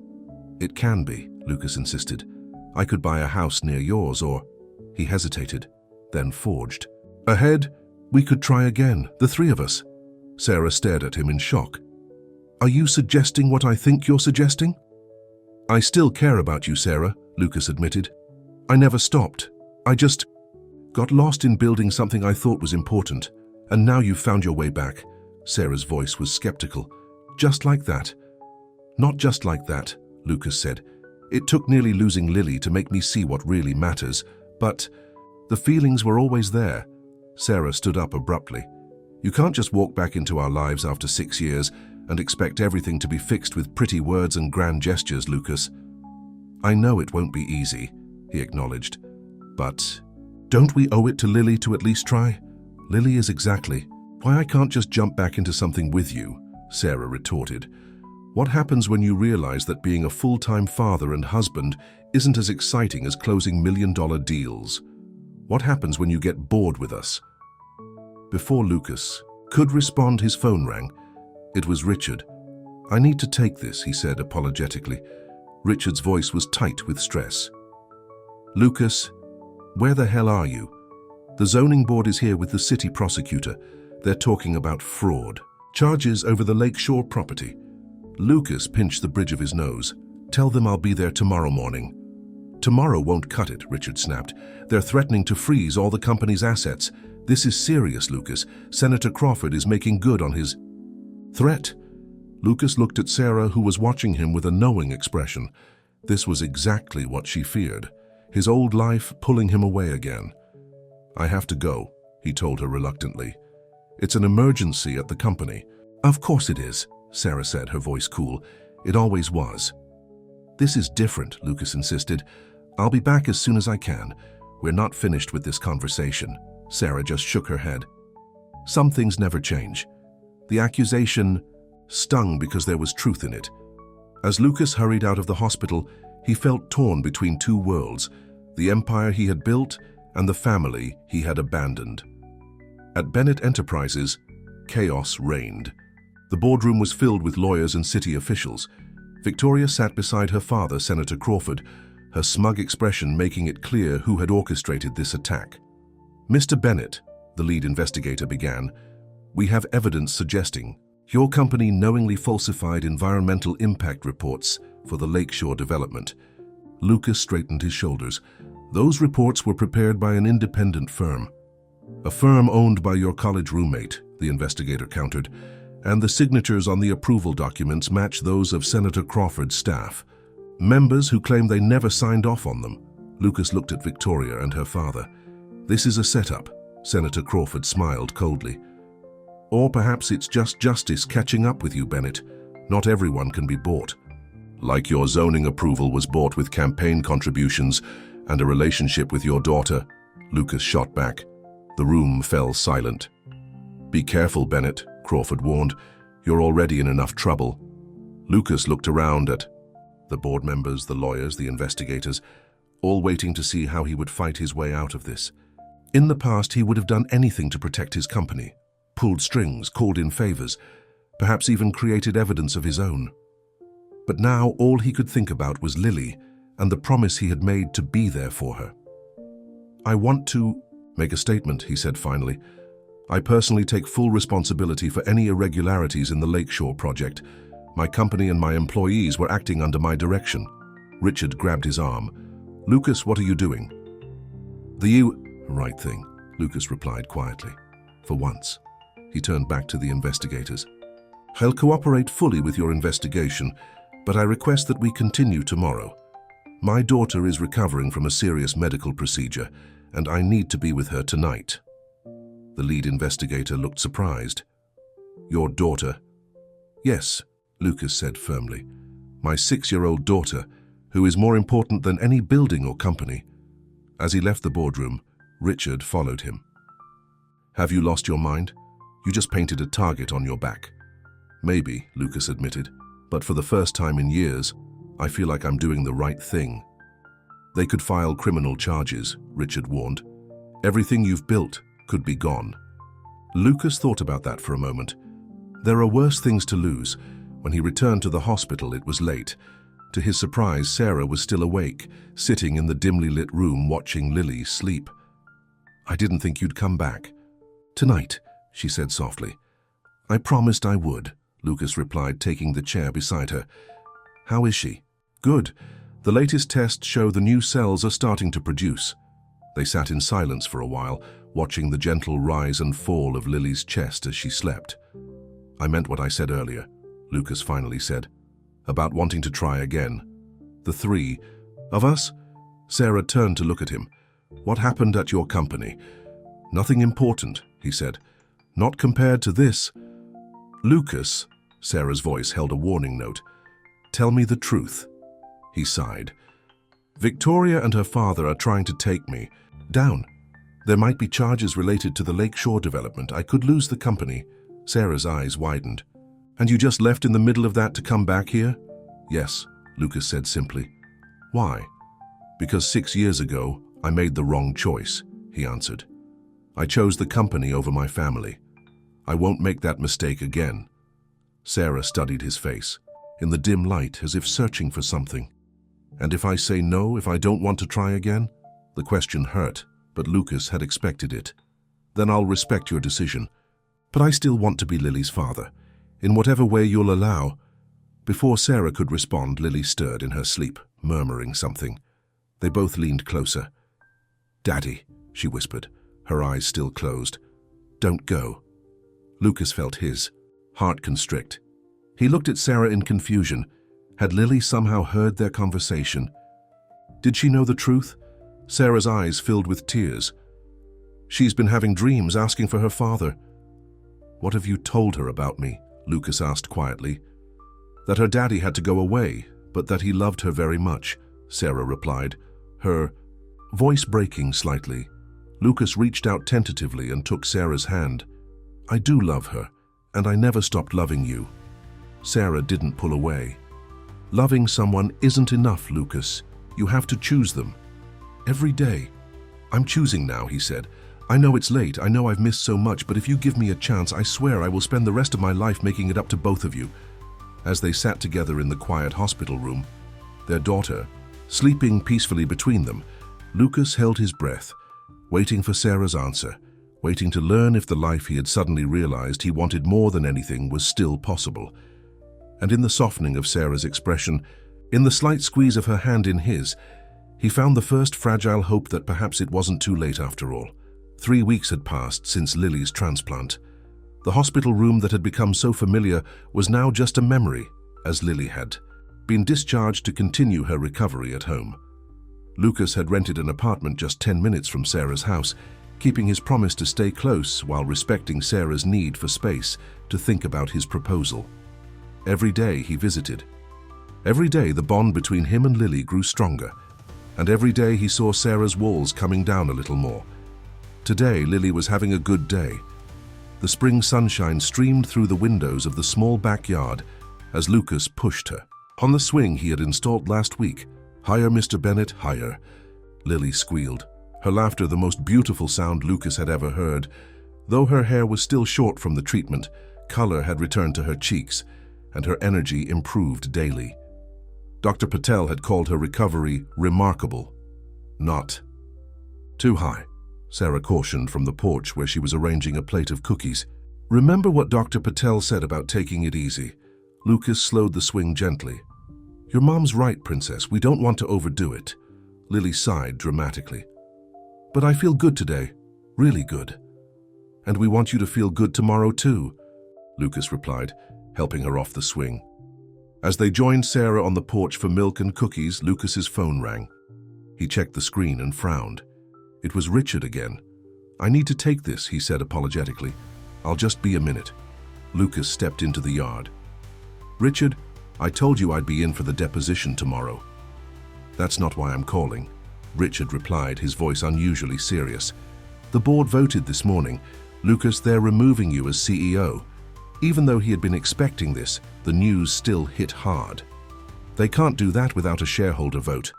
It can be, Lucas insisted. I could buy a house near yours, or... He hesitated, then forged. Ahead, we could try again, the three of us. Sarah stared at him in shock. Are you suggesting what I think you're suggesting? I still care about you, Sarah, Lucas admitted. I never stopped. I just got lost in building something I thought was important. And now you've found your way back. Sarah's voice was skeptical. Just like that. Not just like that, Lucas said. It took nearly losing Lily to make me see what really matters. But the feelings were always there. Sarah stood up abruptly. You can't just walk back into our lives after 6 years and expect everything to be fixed with pretty words and grand gestures, Lucas. I know it won't be easy, he acknowledged. But don't we owe it to Lily to at least try? Lily is exactly why I can't just jump back into something with you, Sarah retorted. What happens when you realize that being a full-time father and husband isn't as exciting as closing million-dollar deals? What happens when you get bored with us? Before Lucas could respond, his phone rang. It was Richard. I need to take this, he said apologetically. Richard's voice was tight with stress. Lucas, where the hell are you? The zoning board is here with the city prosecutor. They're talking about fraud. Charges over the Lakeshore property. Lucas pinched the bridge of his nose. Tell them I'll be there tomorrow morning. Tomorrow won't cut it, Richard snapped. They're threatening to freeze all the company's assets. This is serious, Lucas. Senator Crawford is making good on his threat. Lucas looked at Sarah, who was watching him with a knowing expression. This was exactly what she feared. His old life pulling him away again. I have to go, he told her reluctantly. It's an emergency at the company. Of course it is, Sarah said, her voice cool. It always was. This is different, Lucas insisted. I'll be back as soon as I can. We're not finished with this conversation. Sarah just shook her head. Some things never change. The accusation stung because there was truth in it. As Lucas hurried out of the hospital, he felt torn between two worlds, the empire he had built and the family he had abandoned. At Bennett Enterprises, chaos reigned. The boardroom was filled with lawyers and city officials. Victoria sat beside her father, Senator Crawford, her smug expression making it clear who had orchestrated this attack. Mr. Bennett, the lead investigator began, we have evidence suggesting your company knowingly falsified environmental impact reports for the Lakeshore development. Lucas straightened his shoulders. Those reports were prepared by an independent firm. A firm owned by your college roommate, the investigator countered, and the signatures on the approval documents match those of Senator Crawford's staff. Members who claim they never signed off on them. Lucas looked at Victoria and her father. This is a setup, Senator Crawford smiled coldly. Or perhaps it's just justice catching up with you, Bennett. Not everyone can be bought. Like your zoning approval was bought with campaign contributions and a relationship with your daughter, Lucas shot back. The room fell silent. Be careful, Bennett, Crawford warned. You're already in enough trouble. Lucas looked around at the board members, the lawyers, the investigators, all waiting to see how he would fight his way out of this. In the past, he would have done anything to protect his company, pulled strings, called in favors, perhaps even created evidence of his own. But now all he could think about was Lily and the promise he had made to be there for her. I want to make a statement, he said finally. I personally take full responsibility for any irregularities in the Lakeshore project. My company and my employees were acting under my direction. Richard grabbed his arm. Lucas, what are you doing? Right thing, Lucas replied quietly. For once. He turned back to the investigators. I'll cooperate fully with your investigation, but I request that we continue tomorrow. My daughter is recovering from a serious medical procedure, and I need to be with her tonight. The lead investigator looked surprised. Your daughter? Yes, Lucas said firmly. My 6-year-old daughter, who is more important than any building or company. As he left the boardroom, Richard followed him. Have you lost your mind? You just painted a target on your back. Maybe, Lucas admitted, but for the first time in years, I feel like I'm doing the right thing. They could file criminal charges, Richard warned. Everything you've built could be gone. Lucas thought about that for a moment. There are worse things to lose. When he returned to the hospital, it was late. To his surprise, Sarah was still awake, sitting in the dimly lit room watching Lily sleep. I didn't think you'd come back. Tonight, she said softly. I promised I would, Lucas replied, taking the chair beside her. How is she? Good. The latest tests show the new cells are starting to produce. They sat in silence for a while, watching the gentle rise and fall of Lily's chest as she slept. I meant what I said earlier, Lucas finally said, about wanting to try again. The three of us? Sarah turned to look at him. What happened at your company? Nothing important, he said. Not compared to this. Lucas, Sarah's voice held a warning note. Tell me the truth. He sighed. Victoria and her father are trying to take me down. There might be charges related to the Lakeshore development. I could lose the company. Sarah's eyes widened. And you just left in the middle of that to come back here? Yes, Lucas said simply. Why? Because 6 years ago, I made the wrong choice, he answered. I chose the company over my family. I won't make that mistake again. Sarah studied his face, in the dim light as if searching for something. And if I say no, if I don't want to try again? The question hurt, but Lucas had expected it. Then I'll respect your decision. But I still want to be Lily's father, in whatever way you'll allow. Before Sarah could respond, Lily stirred in her sleep, murmuring something. They both leaned closer. Daddy, she whispered, her eyes still closed. Don't go. Lucas felt his heart constrict. He looked at Sarah in confusion. Had Lily somehow heard their conversation? Did she know the truth? Sarah's eyes filled with tears. She's been having dreams asking for her father. What have you told her about me? Lucas asked quietly. That her daddy had to go away, but that he loved her very much, Sarah replied, her voice breaking slightly. Lucas reached out tentatively and took Sarah's hand. I do love her, and I never stopped loving you. Sarah didn't pull away. Loving someone isn't enough, Lucas. You have to choose them. Every day. I'm choosing now, he said. I know it's late, I know I've missed so much, but if you give me a chance, I swear I will spend the rest of my life making it up to both of you. As they sat together in the quiet hospital room, their daughter, sleeping peacefully between them, Lucas held his breath, waiting for Sarah's answer, waiting to learn if the life he had suddenly realized he wanted more than anything was still possible. And in the softening of Sarah's expression, in the slight squeeze of her hand in his, he found the first fragile hope that perhaps it wasn't too late after all. 3 weeks had passed since Lily's transplant. The hospital room that had become so familiar was now just a memory, as Lily had been discharged to continue her recovery at home. Lucas had rented an apartment just 10 minutes from Sarah's house, keeping his promise to stay close while respecting Sarah's need for space to think about his proposal. Every day he visited. Every day the bond between him and Lily grew stronger, and every day he saw Sarah's walls coming down a little more. Today, Lily was having a good day. The spring sunshine streamed through the windows of the small backyard as Lucas pushed her. On the swing he had installed last week. "Higher, Mr. Bennett, higher," Lily squealed, her laughter the most beautiful sound Lucas had ever heard. Though her hair was still short from the treatment, color had returned to her cheeks, and her energy improved daily. Dr. Patel had called her recovery remarkable, not too high, Sarah cautioned from the porch where she was arranging a plate of cookies. "Remember what Dr. Patel said about taking it easy." Lucas slowed the swing gently. "Your mom's right, Princess. We don't want to overdo it." Lily sighed dramatically. "But I feel good today. Really good. And we want you to feel good tomorrow too," Lucas replied, helping her off the swing. As they joined Sarah on the porch for milk and cookies, Lucas's phone rang. He checked the screen and frowned. It was Richard again. "I need to take this," he said apologetically. "I'll just be a minute." Lucas stepped into the yard. "Richard, I told you I'd be in for the deposition tomorrow." "That's not why I'm calling," Richard replied, his voice unusually serious. "The board voted this morning. Lucas, they're removing you as CEO." Even though he had been expecting this, the news still hit hard. "They can't do that without a shareholder vote.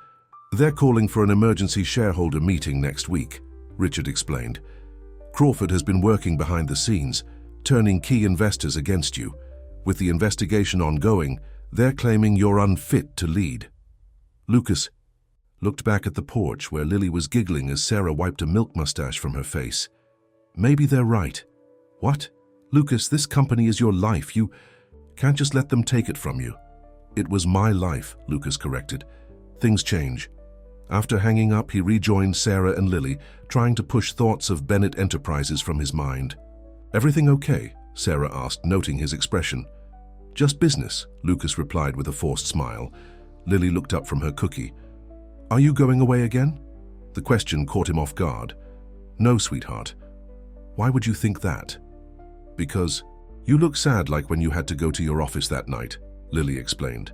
They're calling for an emergency shareholder meeting next week," Richard explained. "Crawford has been working behind the scenes, turning key investors against you. With the investigation ongoing, they're claiming you're unfit to lead." Lucas looked back at the porch where Lily was giggling as Sarah wiped a milk mustache from her face. "Maybe they're right." "What? Lucas, this company is your life. You can't just let them take it from you." "It was my life," Lucas corrected. "Things change." After hanging up, he rejoined Sarah and Lily, trying to push thoughts of Bennett Enterprises from his mind. "Everything okay?" Sarah asked, noting his expression. "Just business," Lucas replied with a forced smile. Lily looked up from her cookie. "Are you going away again?" The question caught him off guard. "No, sweetheart." "Why would you think that?" "Because you look sad like when you had to go to your office that night," Lily explained.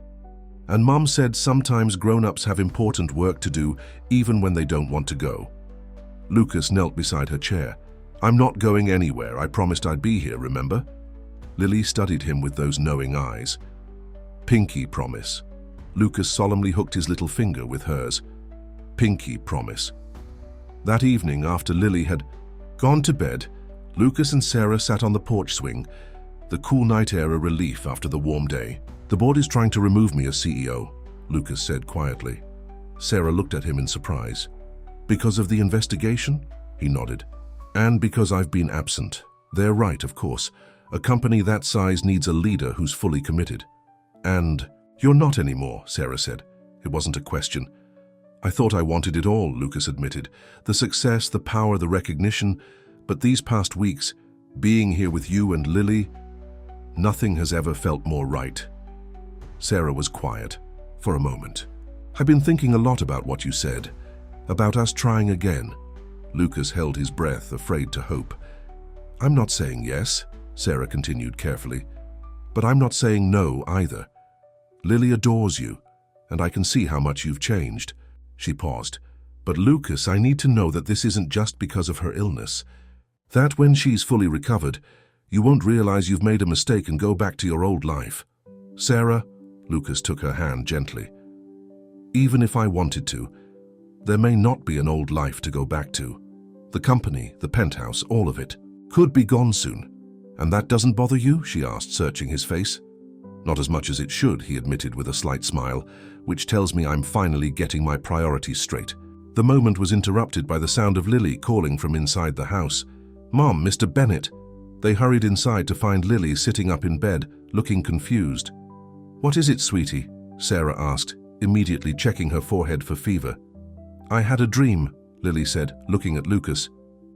"And Mom said sometimes grown-ups have important work to do even when they don't want to go." Lucas knelt beside her chair. "I'm not going anywhere. I promised I'd be here, remember?" Lily studied him with those knowing eyes. "Pinky promise." Lucas solemnly hooked his little finger with hers. "Pinky promise." That evening, after Lily had gone to bed, Lucas and Sarah sat on the porch swing, the cool night air a relief after the warm day. "The board is trying to remove me as CEO," Lucas said quietly. Sarah looked at him in surprise. "Because of the investigation?" He nodded. "And because I've been absent. They're right, of course. A company that size needs a leader who's fully committed." "And you're not anymore," Sarah said. It wasn't a question. "I thought I wanted it all," Lucas admitted. "The success, the power, the recognition. But these past weeks, being here with you and Lily, nothing has ever felt more right." Sarah was quiet for a moment. "I've been thinking a lot about what you said, about us trying again." Lucas held his breath, afraid to hope. "I'm not saying yes," Sarah continued carefully, "but I'm not saying no either. Lily adores you, and I can see how much you've changed." She paused. "But Lucas, I need to know that this isn't just because of her illness. That when she's fully recovered, you won't realize you've made a mistake and go back to your old life." "Sarah," Lucas took her hand gently, "even if I wanted to, there may not be an old life to go back to. The company, the penthouse, all of it, could be gone soon. And that doesn't bother you?" she asked, searching his face. "Not as much as it should," he admitted with a slight smile, "which tells me I'm finally getting my priorities straight." The moment was interrupted by the sound of Lily calling from inside the house. "Mom, Mr. Bennett." They hurried inside to find Lily sitting up in bed, looking confused. "What is it, sweetie?" Sarah asked, immediately checking her forehead for fever. "I had a dream," Lily said, looking at Lucas.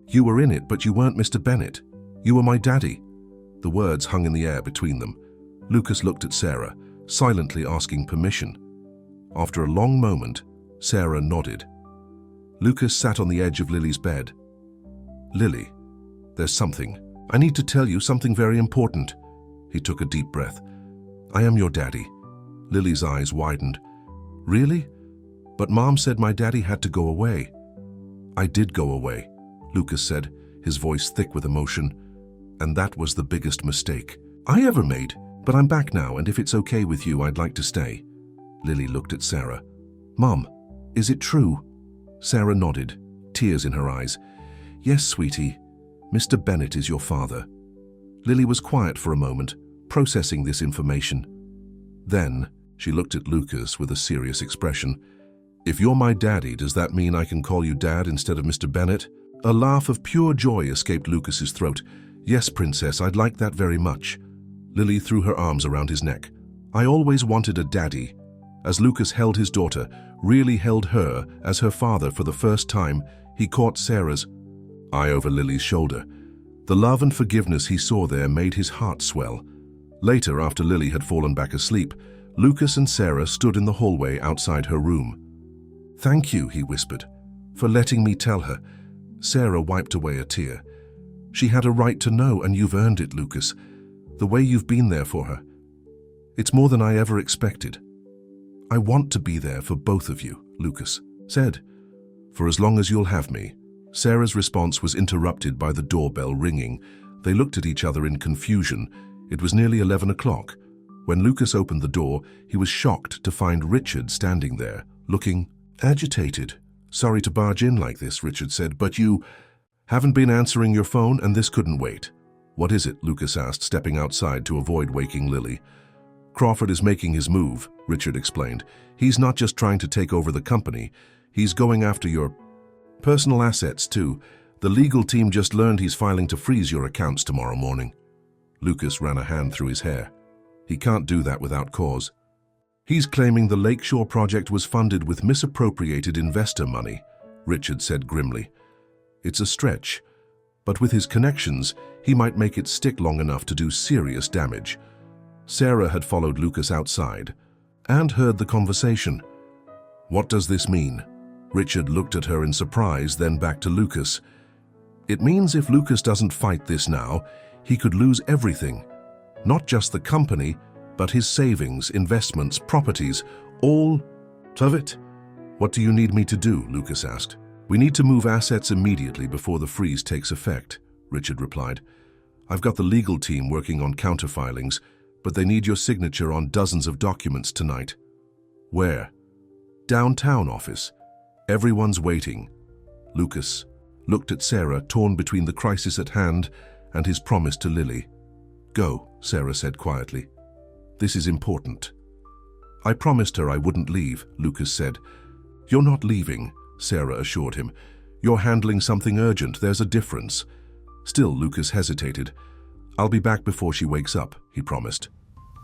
"You were in it, but you weren't Mr. Bennett. You were my daddy." The words hung in the air between them. Lucas looked at Sarah, silently asking permission. After a long moment, Sarah nodded. Lucas sat on the edge of Lily's bed. "Lily, there's something. I need to tell you something very important." He took a deep breath. "I am your daddy." Lily's eyes widened. "Really? But Mom said my daddy had to go away." "I did go away," Lucas said, his voice thick with emotion. "And that was the biggest mistake I ever made. But I'm back now, and if it's okay with you, I'd like to stay." Lily looked at Sarah. "Mom, is it true?" Sarah nodded, tears in her eyes. "Yes, sweetie. Mr. Bennett is your father." Lily was quiet for a moment, processing this information. Then she looked at Lucas with a serious expression. "If you're my daddy, does that mean I can call you Dad instead of Mr. Bennett?" A laugh of pure joy escaped Lucas's throat. "Yes, Princess, I'd like that very much." Lily threw her arms around his neck. "I always wanted a daddy." As Lucas held his daughter, really held her as her father for the first time, he caught Sarah's eye over Lily's shoulder. The love and forgiveness he saw there made his heart swell. Later, after Lily had fallen back asleep, Lucas and Sarah stood in the hallway outside her room. "Thank you," he whispered, "for letting me tell her." Sarah wiped away a tear. "She had a right to know, and you've earned it, Lucas. The way you've been there for her. It's more than I ever expected." "I want to be there for both of you," Lucas said. "For as long as you'll have me." Sarah's response was interrupted by the doorbell ringing. They looked at each other in confusion. It was nearly 11 o'clock. When Lucas opened the door, he was shocked to find Richard standing there, looking agitated. "Sorry to barge in like this," Richard said, "but you haven't been answering your phone, and this couldn't wait." "What is it?" Lucas asked, stepping outside to avoid waking Lily. "Crawford is making his move," Richard explained. "He's not just trying to take over the company. He's going after your personal assets, too. The legal team just learned he's filing to freeze your accounts tomorrow morning." Lucas ran a hand through his hair. "He can't do that without cause. He's claiming the Lakeshore project was funded with misappropriated investor money," Richard said grimly. "It's a stretch, but with his connections, he might make it stick long enough to do serious damage." Sarah had followed Lucas outside and heard the conversation. "What does this mean?" Richard looked at her in surprise, then back to Lucas. "It means if Lucas doesn't fight this now, he could lose everything. Not just the company, but his savings, investments, properties, all of it." "What do you need me to do?" Lucas asked. "We need to move assets immediately before the freeze takes effect," Richard replied. "I've got the legal team working on counterfilings, but they need your signature on dozens of documents tonight." "Where?" "Downtown office. Everyone's waiting." Lucas looked at Sarah, torn between the crisis at hand and his promise to Lily. "Go," Sarah said quietly. "This is important." "I promised her I wouldn't leave," Lucas said. "You're not leaving," Sarah assured him. "You're handling something urgent. There's a difference." Still, Lucas hesitated. "I'll be back before she wakes up," he promised.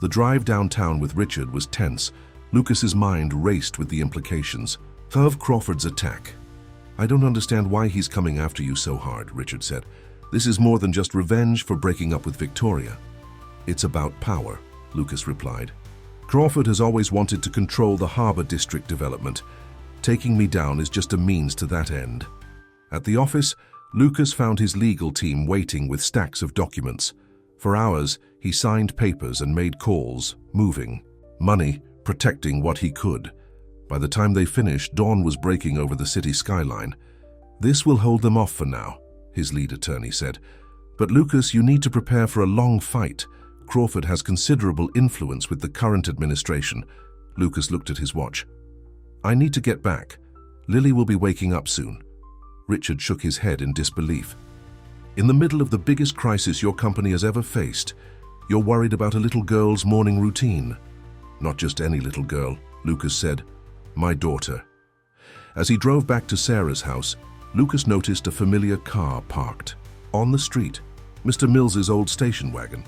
The drive downtown with Richard was tense. Lucas's mind raced with the implications of Crawford's attack. "I don't understand why he's coming after you so hard," Richard said. "This is more than just revenge for breaking up with Victoria." "It's about power," Lucas replied. "Crawford has always wanted to control the Harbor District development. Taking me down is just a means to that end." At the office, Lucas found his legal team waiting with stacks of documents. For hours, he signed papers and made calls, moving money, protecting what he could. By the time they finished, dawn was breaking over the city skyline. "This will hold them off for now," his lead attorney said. "But Lucas, you need to prepare for a long fight. Crawford has considerable influence with the current administration." Lucas looked at his watch. "I need to get back. Lily will be waking up soon." Richard shook his head in disbelief. "In the middle of the biggest crisis your company has ever faced, you're worried about a little girl's morning routine." "Not just any little girl," Lucas said. "My daughter." As he drove back to Sarah's house, Lucas noticed a familiar car parked on the street, Mr. Mills's old station wagon.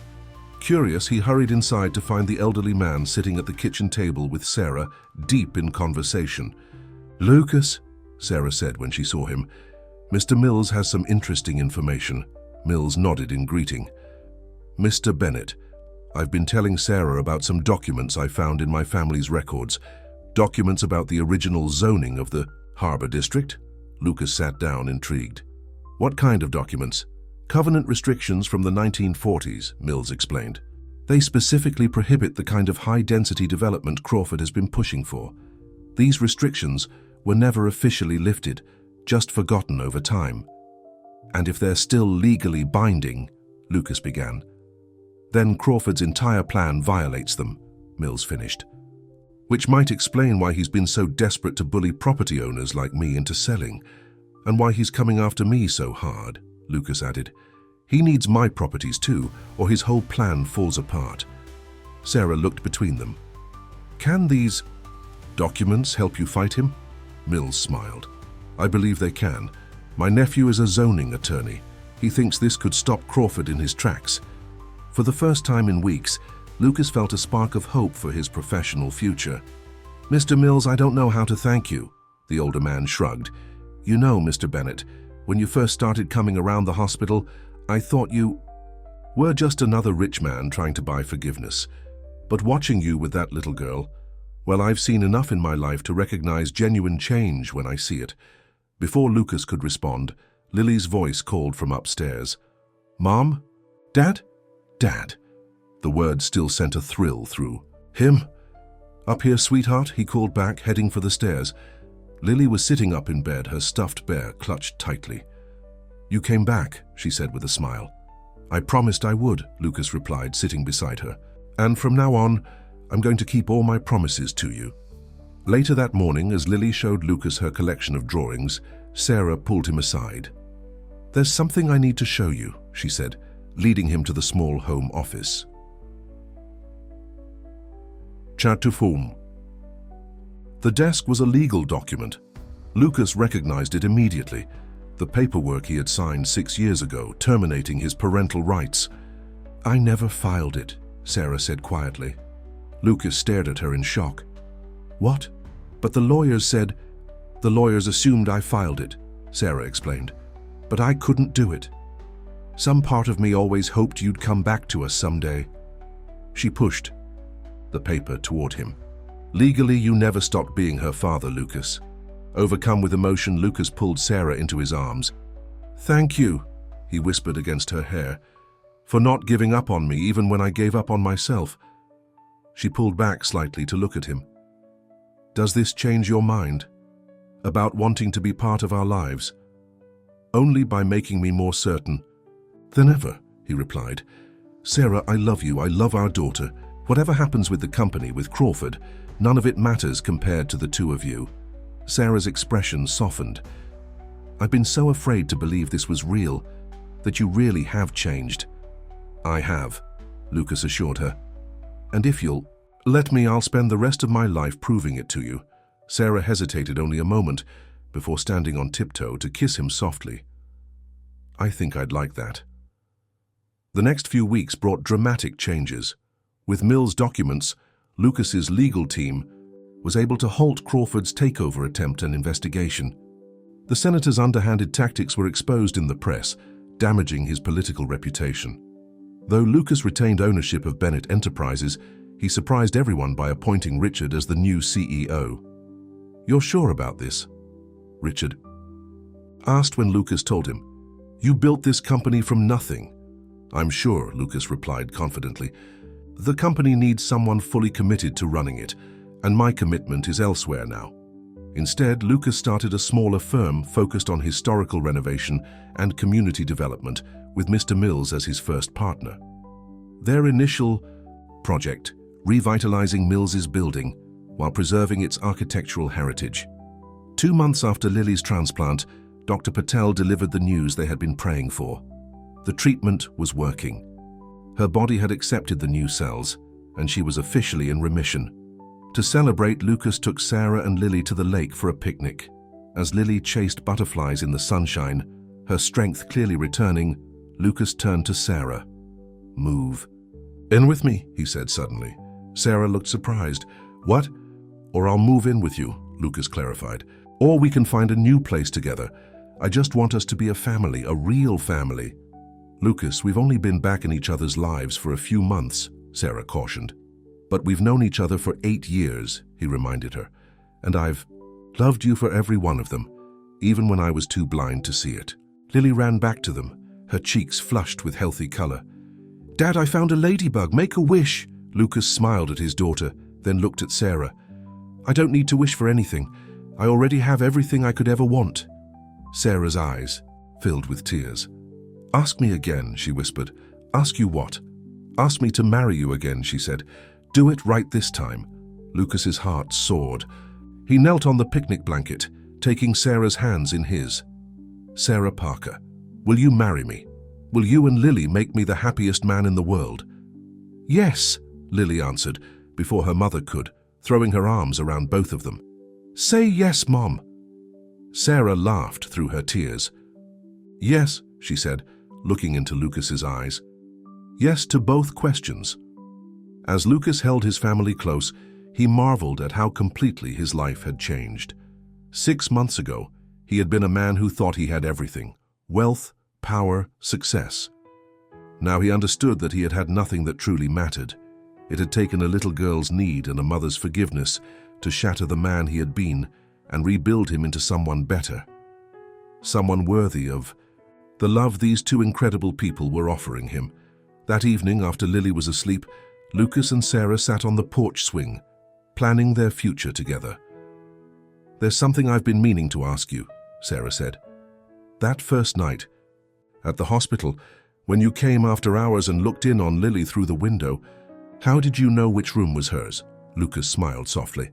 Curious, he hurried inside to find the elderly man sitting at the kitchen table with Sarah, deep in conversation. "Lucas," Sarah said when she saw him, "Mr. Mills has some interesting information." Mills nodded in greeting. "Mr. Bennett, I've been telling Sarah about some documents I found in my family's records. Documents about the original zoning of the Harbor District." Lucas sat down, intrigued. What kind of documents? Covenant restrictions from the 1940s, Mills explained. They specifically prohibit the kind of high-density development Crawford has been pushing for. These restrictions were never officially lifted, just forgotten over time. And if they're still legally binding, Lucas began, then Crawford's entire plan violates them, Mills finished. Which might explain why he's been so desperate to bully property owners like me into selling, and why he's coming after me so hard, Lucas added. He needs my properties too, or his whole plan falls apart. Sarah looked between them. Can these documents help you fight him? Mills smiled. I believe they can. My nephew is a zoning attorney. He thinks this could stop Crawford in his tracks. For the first time in weeks, Lucas felt a spark of hope for his professional future. Mr. Mills, I don't know how to thank you, the older man shrugged. You know, Mr. Bennett, when you first started coming around the hospital, I thought you were just another rich man trying to buy forgiveness. But watching you with that little girl, well, I've seen enough in my life to recognize genuine change when I see it. Before Lucas could respond, Lily's voice called from upstairs. Mom? Dad? Dad. The word still sent a thrill through him. Up here, sweetheart, he called back, heading for the stairs. Lily was sitting up in bed, her stuffed bear clutched tightly. You came back, she said with a smile. I promised I would, Lucas replied, sitting beside her. And from now on, I'm going to keep all my promises to you. Later that morning, as Lily showed Lucas her collection of drawings, Sarah pulled him aside. There's something I need to show you, she said, leading him to the small home office. Chapter 4. The desk was a legal document. Lucas recognized it immediately. The paperwork he had signed 6 years ago, terminating his parental rights. I never filed it, Sarah said quietly. Lucas stared at her in shock. What? But the lawyers said... The lawyers assumed I filed it, Sarah explained. But I couldn't do it. Some part of me always hoped you'd come back to us someday. She pushed the paper toward him. Legally, you never stopped being her father, Lucas. Overcome with emotion, Lucas pulled Sarah into his arms. Thank you, he whispered against her hair, for not giving up on me even when I gave up on myself. She pulled back slightly to look at him. Does this change your mind? About wanting to be part of our lives? Only by making me more certain. Than ever, he replied. Sarah, I love you. I love our daughter. Whatever happens with the company, with Crawford, none of it matters compared to the two of you. Sarah's expression softened. I've been so afraid to believe this was real, that you really have changed. I have, Lucas assured her. And if you'll let me, I'll spend the rest of my life proving it to you. Sarah hesitated only a moment before standing on tiptoe to kiss him softly. I think I'd like that. The next few weeks brought dramatic changes. With Mills' documents, Lucas's legal team was able to halt Crawford's takeover attempt and investigation. The senator's underhanded tactics were exposed in the press, damaging his political reputation. Though Lucas retained ownership of Bennett Enterprises, he surprised everyone by appointing Richard as the new CEO. You're sure about this? Richard asked when Lucas told him. You built this company from nothing. I'm sure, Lucas replied confidently. The company needs someone fully committed to running it, and my commitment is elsewhere now. Instead, Lucas started a smaller firm focused on historical renovation and community development, with Mr. Mills as his first partner. Their initial project, revitalizing Mills's building while preserving its architectural heritage. 2 months after Lily's transplant, Dr. Patel delivered the news they had been praying for. The treatment was working. Her body had accepted the new cells, and she was officially in remission. To celebrate, Lucas took Sarah and Lily to the lake for a picnic. As Lily chased butterflies in the sunshine, her strength clearly returning, Lucas turned to Sarah. Move. In with me, he said suddenly. Sarah looked surprised. What? Or I'll move in with you, Lucas clarified. Or we can find a new place together. I just want us to be a family, a real family. Lucas, we've only been back in each other's lives for a few months, Sarah cautioned. But we've known each other for 8 years, he reminded her. And I've loved you for every one of them. even when I was too blind to see it. Lily ran back to them, her cheeks flushed with healthy color. "Dad, I found a ladybug. Make a wish." Lucas smiled at his daughter, then looked at Sarah. "I don't need to wish for anything. I already have everything I could ever want." Sarah's eyes filled with tears. "Ask me again," she whispered. "Ask you what?" "Ask me to marry you again," she said. "Do it right this time." Lucas's heart soared. He knelt on the picnic blanket, taking Sarah's hands in his. "Sarah Parker, will you marry me? Will you and Lily make me the happiest man in the world?" "Yes," Lily answered, before her mother could, throwing her arms around both of them. "Say yes, Mom." Sarah laughed through her tears. "Yes," she said, looking into Lucas's eyes. "Yes to both questions." As Lucas held his family close, he marveled at how completely his life had changed. 6 months ago, he had been a man who thought he had everything: wealth, power, success. Now he understood that he had had nothing that truly mattered. It had taken a little girl's need and a mother's forgiveness to shatter the man he had been and rebuild him into someone better. Someone worthy of the love these two incredible people were offering him. That evening, after Lily was asleep, Lucas and Sarah sat on the porch swing, planning their future together. "There's something I've been meaning to ask you," Sarah said. "That first night, at the hospital, when you came after hours and looked in on Lily through the window, how did you know which room was hers?" Lucas smiled softly.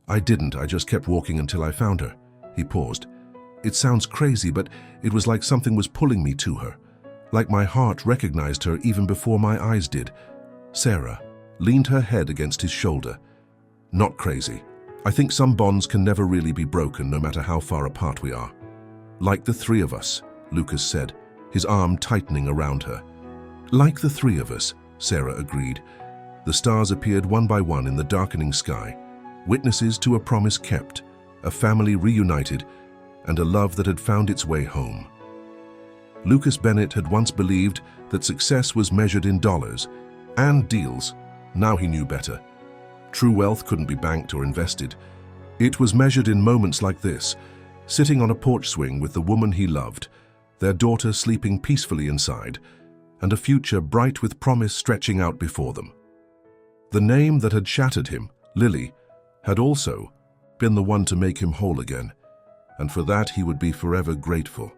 "I didn't, I just kept walking until I found her." He paused. "It sounds crazy, but it was like something was pulling me to her. Like my heart recognized her even before my eyes did." Sarah leaned her head against his shoulder. "Not crazy. I think some bonds can never really be broken, no matter how far apart we are. Like the three of us," Lucas said, his arm tightening around her. "Like the three of us," Sarah agreed. The stars appeared one by one in the darkening sky, witnesses to a promise kept, a family reunited, and a love that had found its way home. Lucas Bennett had once believed that success was measured in dollars and deals. Now he knew better. True wealth couldn't be banked or invested. It was measured in moments like this, sitting on a porch swing with the woman he loved, their daughter sleeping peacefully inside, and a future bright with promise stretching out before them. The name that had shattered him, Lily, had also been the one to make him whole again, and for that he would be forever grateful.